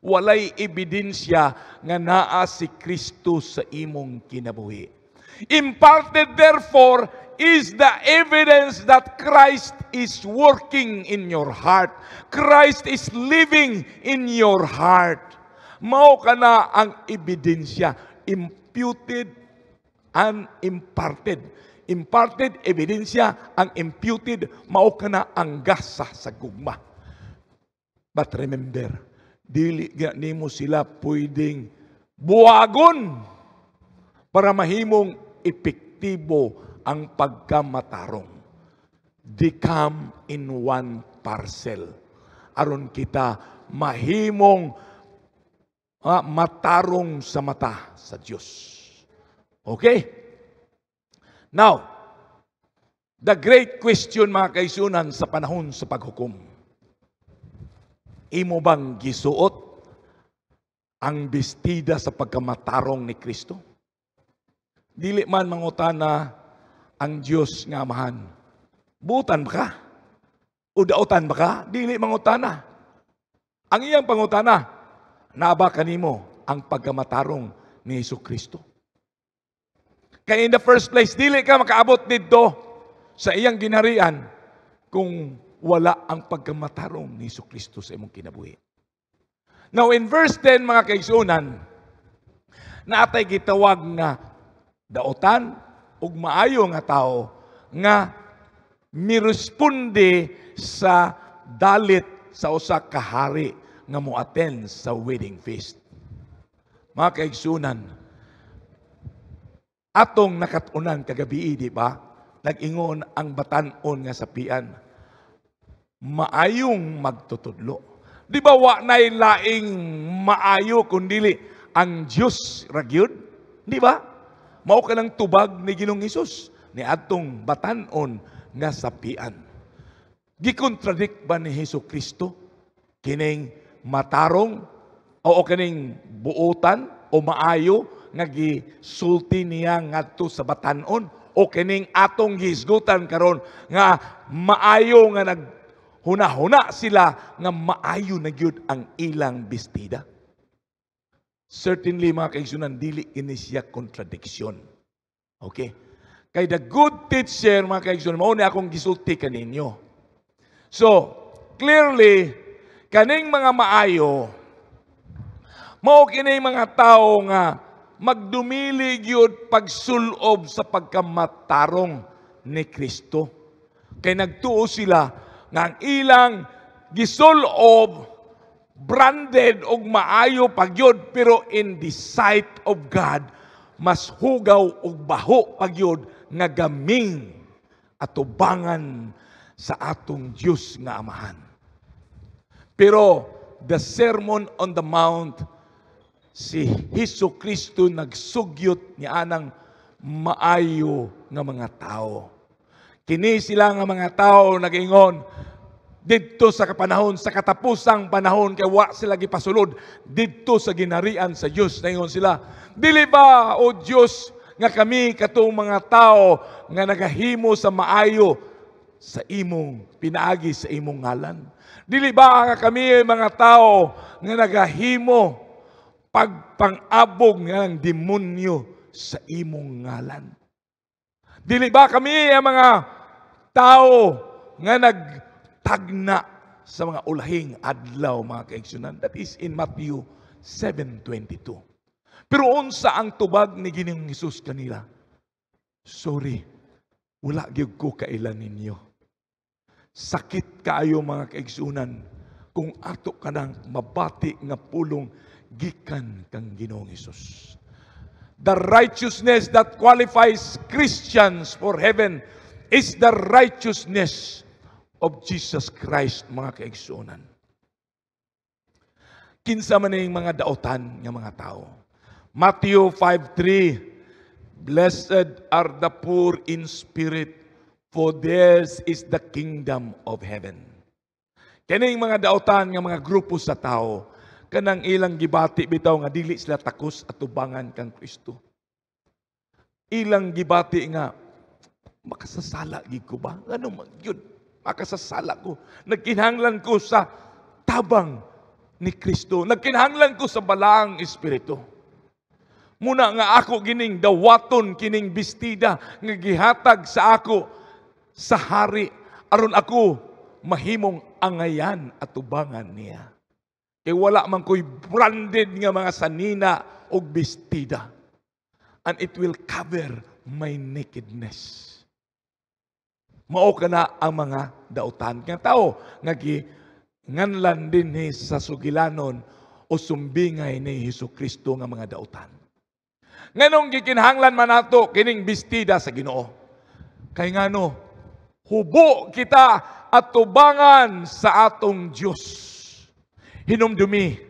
Walay ebidensya nga naa si Kristo sa imong kinabuhi. Imparted therefore is the evidence that Christ is working in your heart. Christ is living in your heart. Mao kana ang ebidensya, imputed and imparted. Imparted ebidensya, ang imputed mao kana ang gasa sa gugma. But remember, dili nimo sila pwedeng buwagon para mahimong epektibo ang pagkamatarong. They come in one parcel. Aron kita mahimong matarong sa mata sa Diyos. Okay? Now, the great question, mga kaisunan, sa panahon sa paghukom. Imo bang gisuot ang bestida sa pagkamatarong ni Kristo? Dili man mangutana ang Diyos nga amahan. Butan ba ka? O daotan ba ka? Dili mangutana. Ang iyang pangutana, naaba kanimo ang pagkamatarong ni Jesucristo. Kaya in the first place, dili ka makaabot dito sa iyang ginharian kung wala ang pagkamatarong ni Jesucristo sa imong kinabuhi. Now in verse 10, mga kaigsunan, naatay gitawag nga daotan ug maayo nga tao nga miresponde sa dalit sa usa ka hari nga moattend sa wedding feast. Mga kaigsunan, atong nakatunan kagabi, di ba? Nag-ingon ang batan-on nga sapian, maayong magtutudlo. Di ba wa nay laing maayo kundili ang Diyos ragyod? Di ba? Mao ka ng tubag ni Ginoong Hesus ni atong batan-on nga sapian. Gikontradict ba ni Jesucristo kining matarong o kining buotan o maayo nga gisulti niya ngadto sa batan-on o kining atong gihisgutan karon nga maayo nga naghuna-huna sila nga maayo na gyud ang ilang bestida? Certainly, mga kaigsunan, dili ini siya contradiction. Okay? Kay the good teacher, mga kaigsunan, mao ni akong gisulti kaninyo. So, clearly, kaning mga maayo, mao kining mga tao nga magdumili gyud pagsulob sa pagkamatarong ni Kristo. Kay nagtuo sila nga ang ilang gisulob branded og maayo pagyod, pero in the sight of God mas hugaw og baho pagyod nga gaming atubangan sa atong Diyos nga amahan. Pero the Sermon on the Mount, si Jesucristo nagsugyot ni anang maayo nga mga tao. Kini sila nga mga tao nag-ingon didto sa kapanahon, sa katapusang panahon, kay wa sila gipasulod didto sa ginarian sa Dios. Naingon sila, dili ba, o Dios, nga kami katong mga tao nga nagahimo sa maayo sa imong pinaagi sa imong ngalan? Dili ba nga kami mga tao nga nagahimo pagpang-abog nga ng demonyo sa imong ngalan? Dili ba kami ang mga tao nga nagtagna sa mga ulahing adlaw, mga kaigsunan? That is in Matthew 7:22. Pero unsa ang tubag ni Ginoong Hesus kanila? Sorry, wala gyud ko kailan ninyo. Sakit kaayo, mga kaigsunan, kung ato ka nang mabati nga pulong gikan kang Ginoong Hesus. The righteousness that qualifies Christians for heaven is the righteousness of Jesus Christ, mga kaigsunan. Kinsa man ning mga daotan nga mga tao. Matthew 5:3, Blessed are the poor in spirit, for theirs is the kingdom of heaven. Kaning mga daotan nga mga grupo sa tao, kanang ilang gibati bitaw nga dili sila takos at tubangan kang Kristo. Ilang gibati nga, makasasala gid ko ba? Ano man yun? Makasasala ko. Nagkinahanglan ko sa tabang ni Kristo. Nagkinahanglan ko sa balaang Espiritu. Muna nga ako gining dawaton, kining bestida, nga gihatag sa ako sa hari, aron ako mahimong angayan at tubangan niya. Kaya wala man ko'y branded nga mga sanina o bestida. And it will cover my nakedness. Mao ka na ang mga dautan. Nga tao, nganlan din ni sa sugilanon o sumbingay ni Hesukristo nga mga dautan. Nganong gikinhanglan man nato kining bestida sa Ginoo. Kay ngano, hubo kita at tubangan sa atong Diyos. Hinumdumi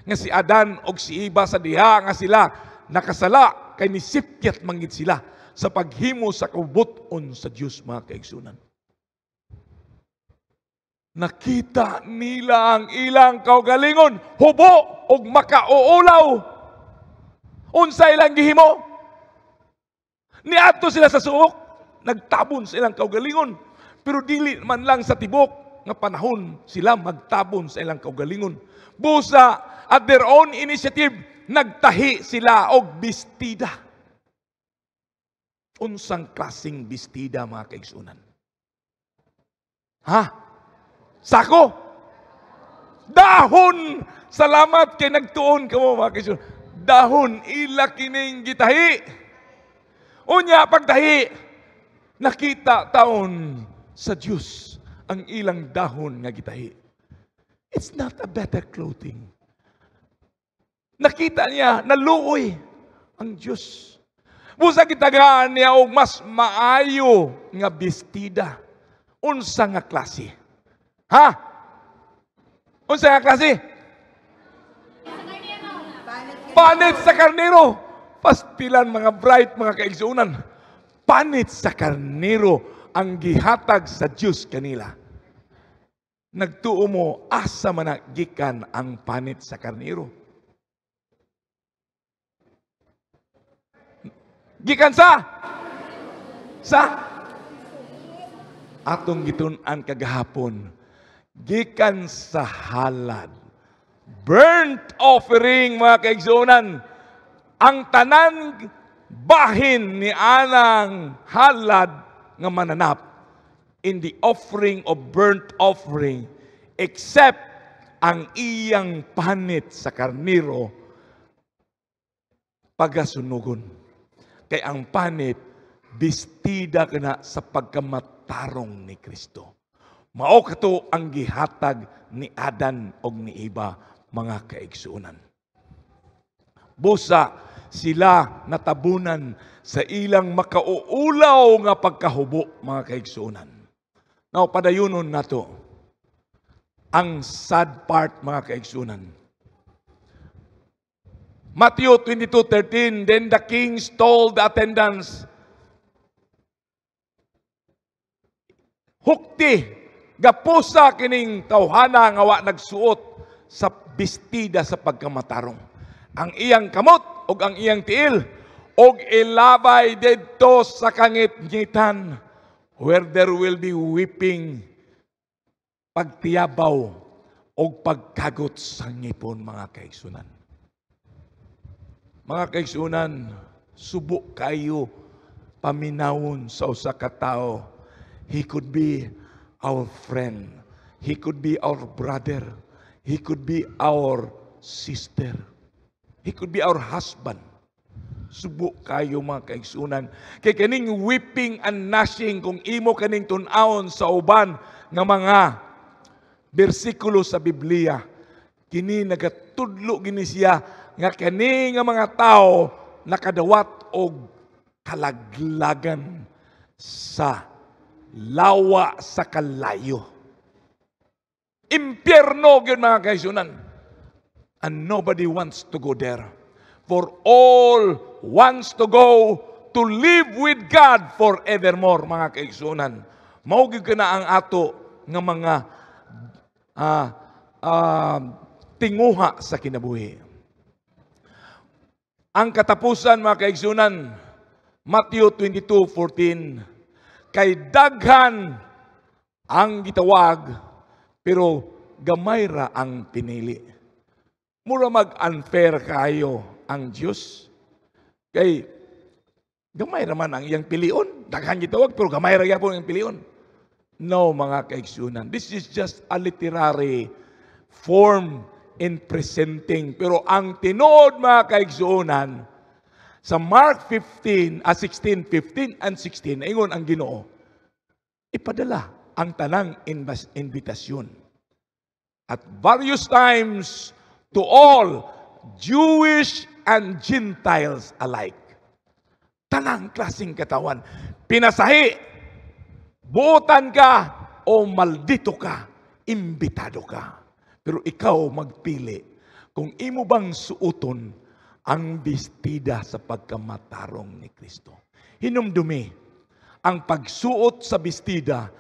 nga si Adan o si Eva sa diha nga sila nakasala kay nisipyat manggid sila sa paghimo sa kabuton sa Dios, mga kaigsunan. Nakita nila ang ilang kaugalingon, hubo og makauulaw. Unsa ilang gihimo? Niadto sila sa suok, nagtabon sa ilang kaugalingon, pero dili man lang sa tibok nga panahon sila magtabon sa ilang kaugalingon. Busa, at their own initiative, nagtahi sila og bestida. Unsang klaseng bestida, mga kaigsunan? Ha? Sako? Dahon! Salamat kay nagtuon ka mo, mga kaigsunan. Dahon, ila kining gitahi. Unya, pagtahi, nakita taon sa Diyos ang ilang dahon nga gitahi. It's not a better clothing. Nakita niya, naluoy ang Diyos. Busa gitagaan niya og mas maayo nga bestida. Unsa nga klase? Ha? Unsa nga klase? Panit sa karnero. Pastilan, mga bright, mga kaigsunan. Panit sa karnero ang gihatag sa Diyos kanila. Nagtuo mo, asa man gikan ang panit sa karnero. Gikan sa atong gitun-an kagahapon, gikan sa halad. Burnt offering, mga kaigsunan. Ang tanan bahin ni anang halad nga mananap in the offering of burnt offering, except ang iyang panit sa karniro pagasunugon. Kay ang panit, bestida ka na sa pagkamatarong ni Kristo. Mao kato ang gihatag ni Adan o ni Eva, mga kaigsunan. Busa sila natabunan sa ilang makauulaw nga pagkahubo, mga kaigsunan. Now, padayunon nato ang sad part, mga kaigsunan. Matthew 22:13, then the kings told the attendants, hukti, gapusa kining tawhana nga wa nagsuot sa bestida sa pagkamatarong. Ang iyang kamot o ang iyang tiil, og ilabay didto sa kangit-ngitan, where there will be weeping, pagtiyabaw, o pagkagot sa ngipon, mga kaigsunan. Mga kaigsunan, subo kayo paminawon sa usa ka tawo. He could be our friend. He could be our brother. He could be our sister. He could be our husband. Subo kayo mga kaigsunan. Kay kaning weeping and gnashing kung imo kaning tun-awon sa uban nga mga bersikulo sa Biblia, kini nagatudlo gini siya nga kani nga mga tao nakadawat og kalaglagan sa lawa sa kalayo. Impyerno gyud mga kaigsunan. And nobody wants to go there. For all wants to go to live with God forevermore, mga kaigsunan. Mao gyud kana ang ato nga mga tinguha sa kinabuhi. Ang katapusan, mga kaigsunan, Matthew 22:14, kay daghan ang gitawag, pero gamay ra ang pinili. Mura mag-unfair kayo ang Diyos. Kay gamay ra man ang iyang pilion. Daghan gitawag, pero gamay ra gyapon ang pilion. No, mga kaigsunan. This is just a literary form in presenting. Pero ang tinuod, mga kaigsunan, sa Mark 16:15 and 16, ingon ang Ginoo, ipadala ang tanang invitasyon. At various times to all, Jewish and Gentiles alike. Tanang klaseng katawan. Pinasahi, buotan ka o maldito ka, imbitado ka. Pero ikaw magpili kung imo bang suoton ang bestida sa pagkamatarong ni Kristo. Hinumdumi ang pagsuot sa bestida.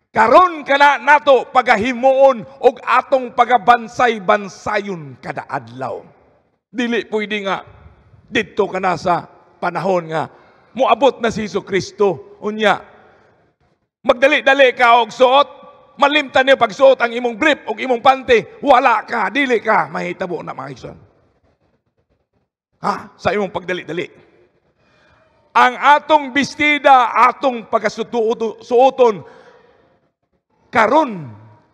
Karon kana nato pagahimuon og atong pagabansay-bansayon kada adlaw. Dili pwede nga didto kana sa panahon nga moabot na si Jesucristo. Unya, magdali-dali ka og suot, malimtan niyo pagsuot ang imong brief og imong pante, wala ka, dili ka mahitabo na mga igsoon. Sa imong pagdali-dali. Ang atong bestida, atong pagasuoton karon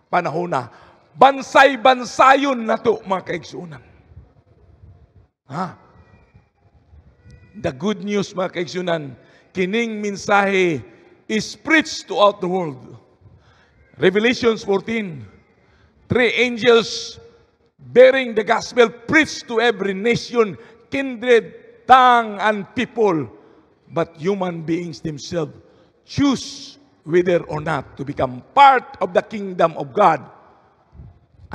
panahon na bansay-bansayon nato mga kaigsunan. The good news, mga kaigsunan, kining mensahe is preached throughout the world. Revelations 14, 3 angels bearing the gospel preached to every nation, kindred, tongue, and people. But human beings themselves choose whether or not to become part of the kingdom of God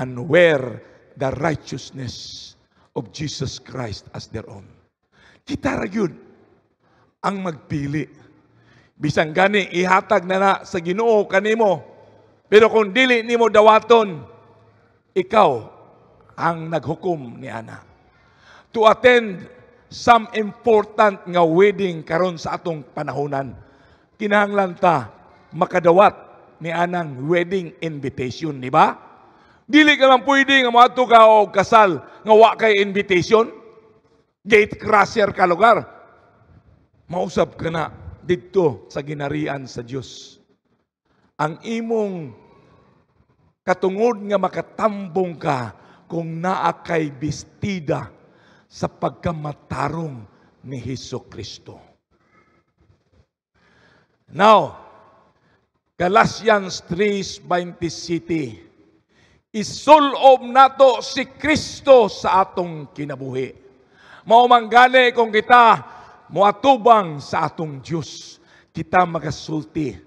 and wear the righteousness of Jesus Christ as their own. Kita ra gyud ang magpili. Bisan gani ihatag na sa Ginoo kanimo, pero kung dili nimo dawaton, ikaw ang naghukom ni ana. To attend some important nga wedding karon sa atong panahonan, kinahanglan ta makadawat ni anang wedding invitation, di ba? Dili ka lang pwede nga moadto ka og kasal nga wa kay invitation. Gate crusher ka lugar. Mausab ka na didto sa ginarian sa Dios. Ang imong katungod nga makatambong ka kung naa kay bestida sa pagkamatarong ni Jesucristo. Now, Galatians 3:27, isulob nato si Kristo sa atong kinabuhi. Maumanggani kung kita moatubang sa atong Diyos, kita magasulti.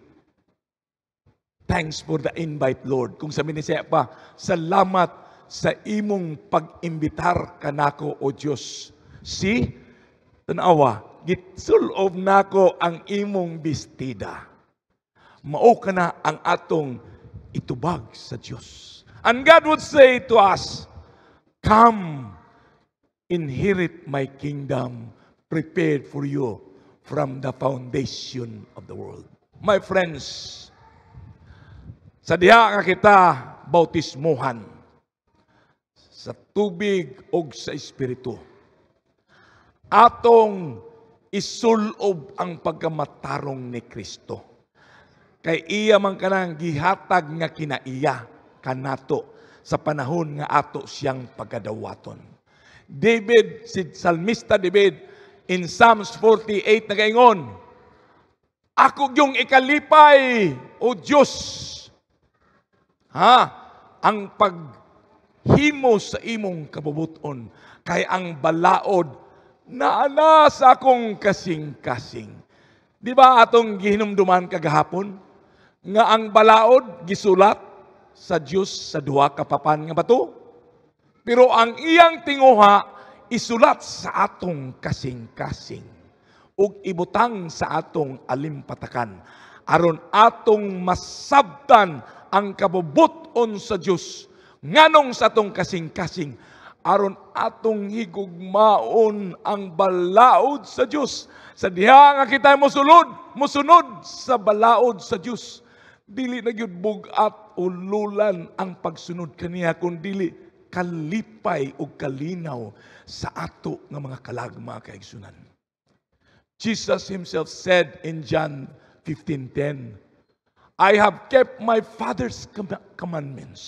Thanks for the invite, Lord. Kung sabi ni siya pa, salamat sa imong pag-imbitar kanako, O Diyos. See, tanawa, gitsulob nako ang imong bestida. Mao ka na ang atong itubag sa Diyos. And God would say to us, come, inherit my kingdom prepared for you from the foundation of the world. My friends, sa diha nga kita bautismuhan sa tubig o sa Espiritu, atong isulob ang pagkamatarong ni Kristo. Kay iya man kanang gihatag nga kinaiya kanato sa panahon nga ato siyang pagadawaton. David, si Salmista David, in Psalms 48 nagaingon, ako yung ikalipay, O Diyos. Ang paghimo sa imong kabubuton, kay ang balaod naana sa akong kasing-kasing. Di ba atong gihinumduman kagahapon? Nga ang balaod gisulat sa Diyos sa duha ka papan nga bato. Pero ang iyang tinguha isulat sa atong kasing-kasing ug ibutang sa atong alimpatakan aron atong masabtan ang kabubuton sa Dios nganong sa atong kasing-kasing aron atong higugmaon ang balaod sa Dios. Sa diha nga kita mosunod sa balaod sa Dios, dili na gyud bugat ululan ang pagsunod kaniya kundi kalipay ug kalinaw sa ato nga mga kalag, mga kaigsunan. Jesus himself said in John 15:10, I have kept my Father's commandments.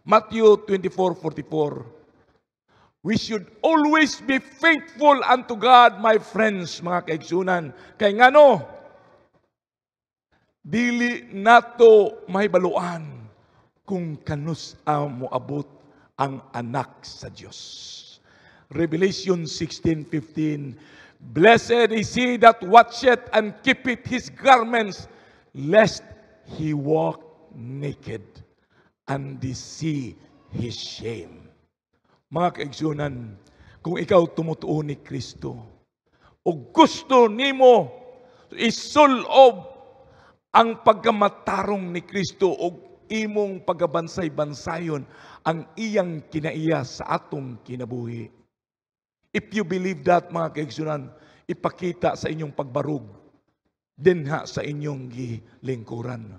Matthew 24:44, we should always be faithful unto God, my friends, mga kaigsunan. Kay ngano, dili nato mahibaluan kung kanus moabot ang anak sa Dios. Revelation 16:15, blessed is he that watcheth and keepeth his garments, lest he walk naked and they see his shame. Mga kaigsunan, kung ikaw tumutuo ni Kristo o gusto nimo isulob ang pagkamatarong ni Kristo o imong pagabansay-bansayon ang iyang kinaiya sa atong kinabuhi. If you believe that, mga kaigsunan, ipakita sa inyong pagbarug dinha sa inyong gilingkuran.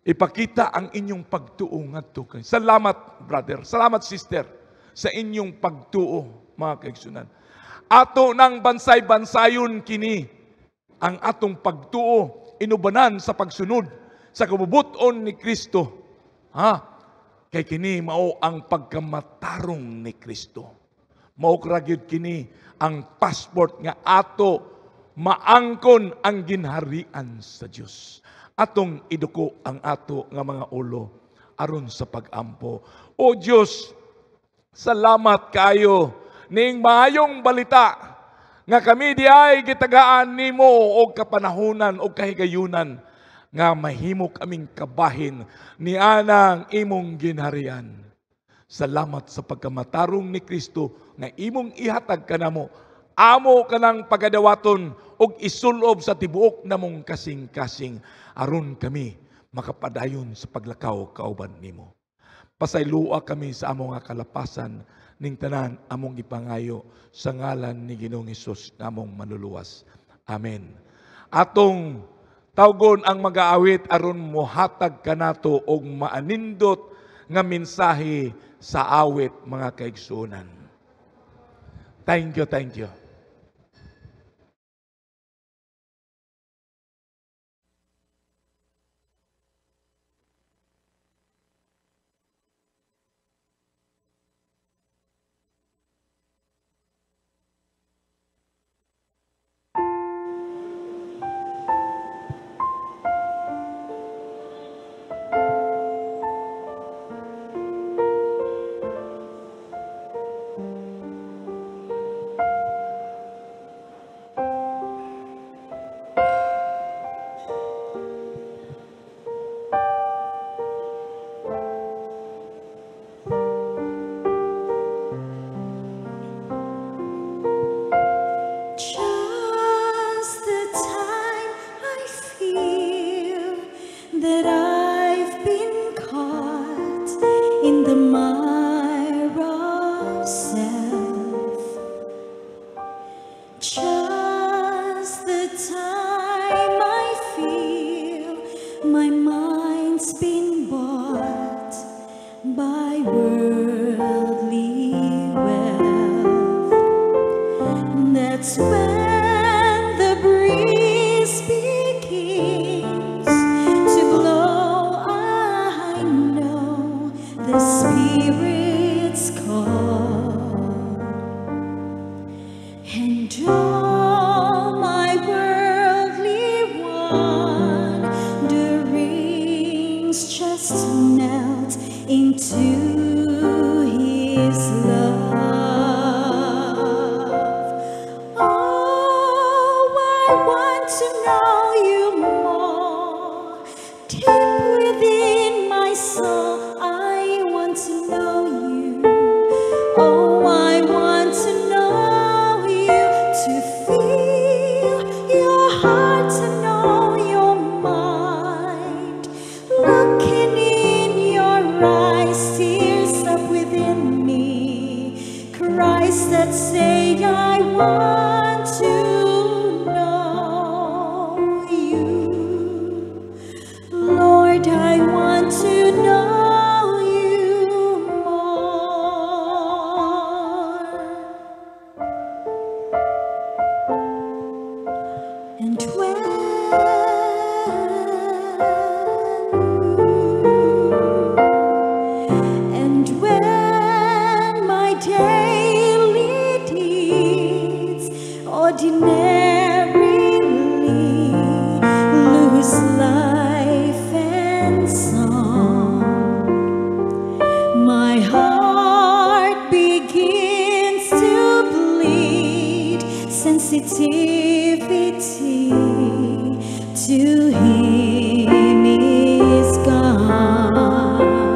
Ipakita ang inyong pagtuo ngadto kay. Salamat, brother. Salamat, sister, sa inyong pagtuo, mga kaigsunan. Ato nang bansay-bansayon kini ang atong pagtuo inubanan sa pagsunod sa kabubuton ni Kristo. Kay kini mao ang pagkamatarong ni Kristo. Mao kragyud kini ang passport nga ato maangkon ang ginharian sa Dios. Atong iduko ang ato nga mga ulo aron sa pagampo. O Dios, salamat kayo ning maayong balita nga kami di ay gitagaan nimo og kapanahunan o kahigayunan nga mahimo kaming kabahin ni anang imong ginharian. Salamat sa pagkamatarong ni Kristo nga imong ihatag kanamo. Amo kanang pagadawaton og isulob sa tibuok namong kasing-kasing aron kami makapadayon sa paglakaw kauban nimo. Pasaylua kami sa among nga kalapasan ning tanan among ipangayo sa ngalan ni Ginoong Hesus namong manluluwas. Amen. Atong tawgon ang mag-aawit aron mohatag kanato og maanindot nga mensahe sa awit, mga kaigsunan. Thank you, thank you. Just the time I feel that I've been caught in the mire of self. Just the time I feel my mind's been bought by worldly wealth. That's when spirits call, and all my worldly wanderings just melt into His love. Oh, I want to know You more, deep within my soul. I want to know You. Oh, I want to know You, to feel Your heart, to know Your mind. Looking in Your eyes, tears up within me, cries that say, I want to know You. Lord, I want to know You more. And when my daily deeds ordinarily lose life and song, my heart begins to bleed sensitivity to Him is gone.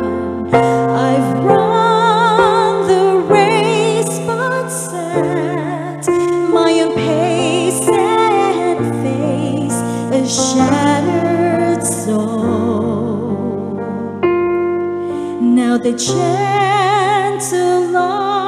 I've run the race but set my own pace and face a shattered soul. Now the gentle Lord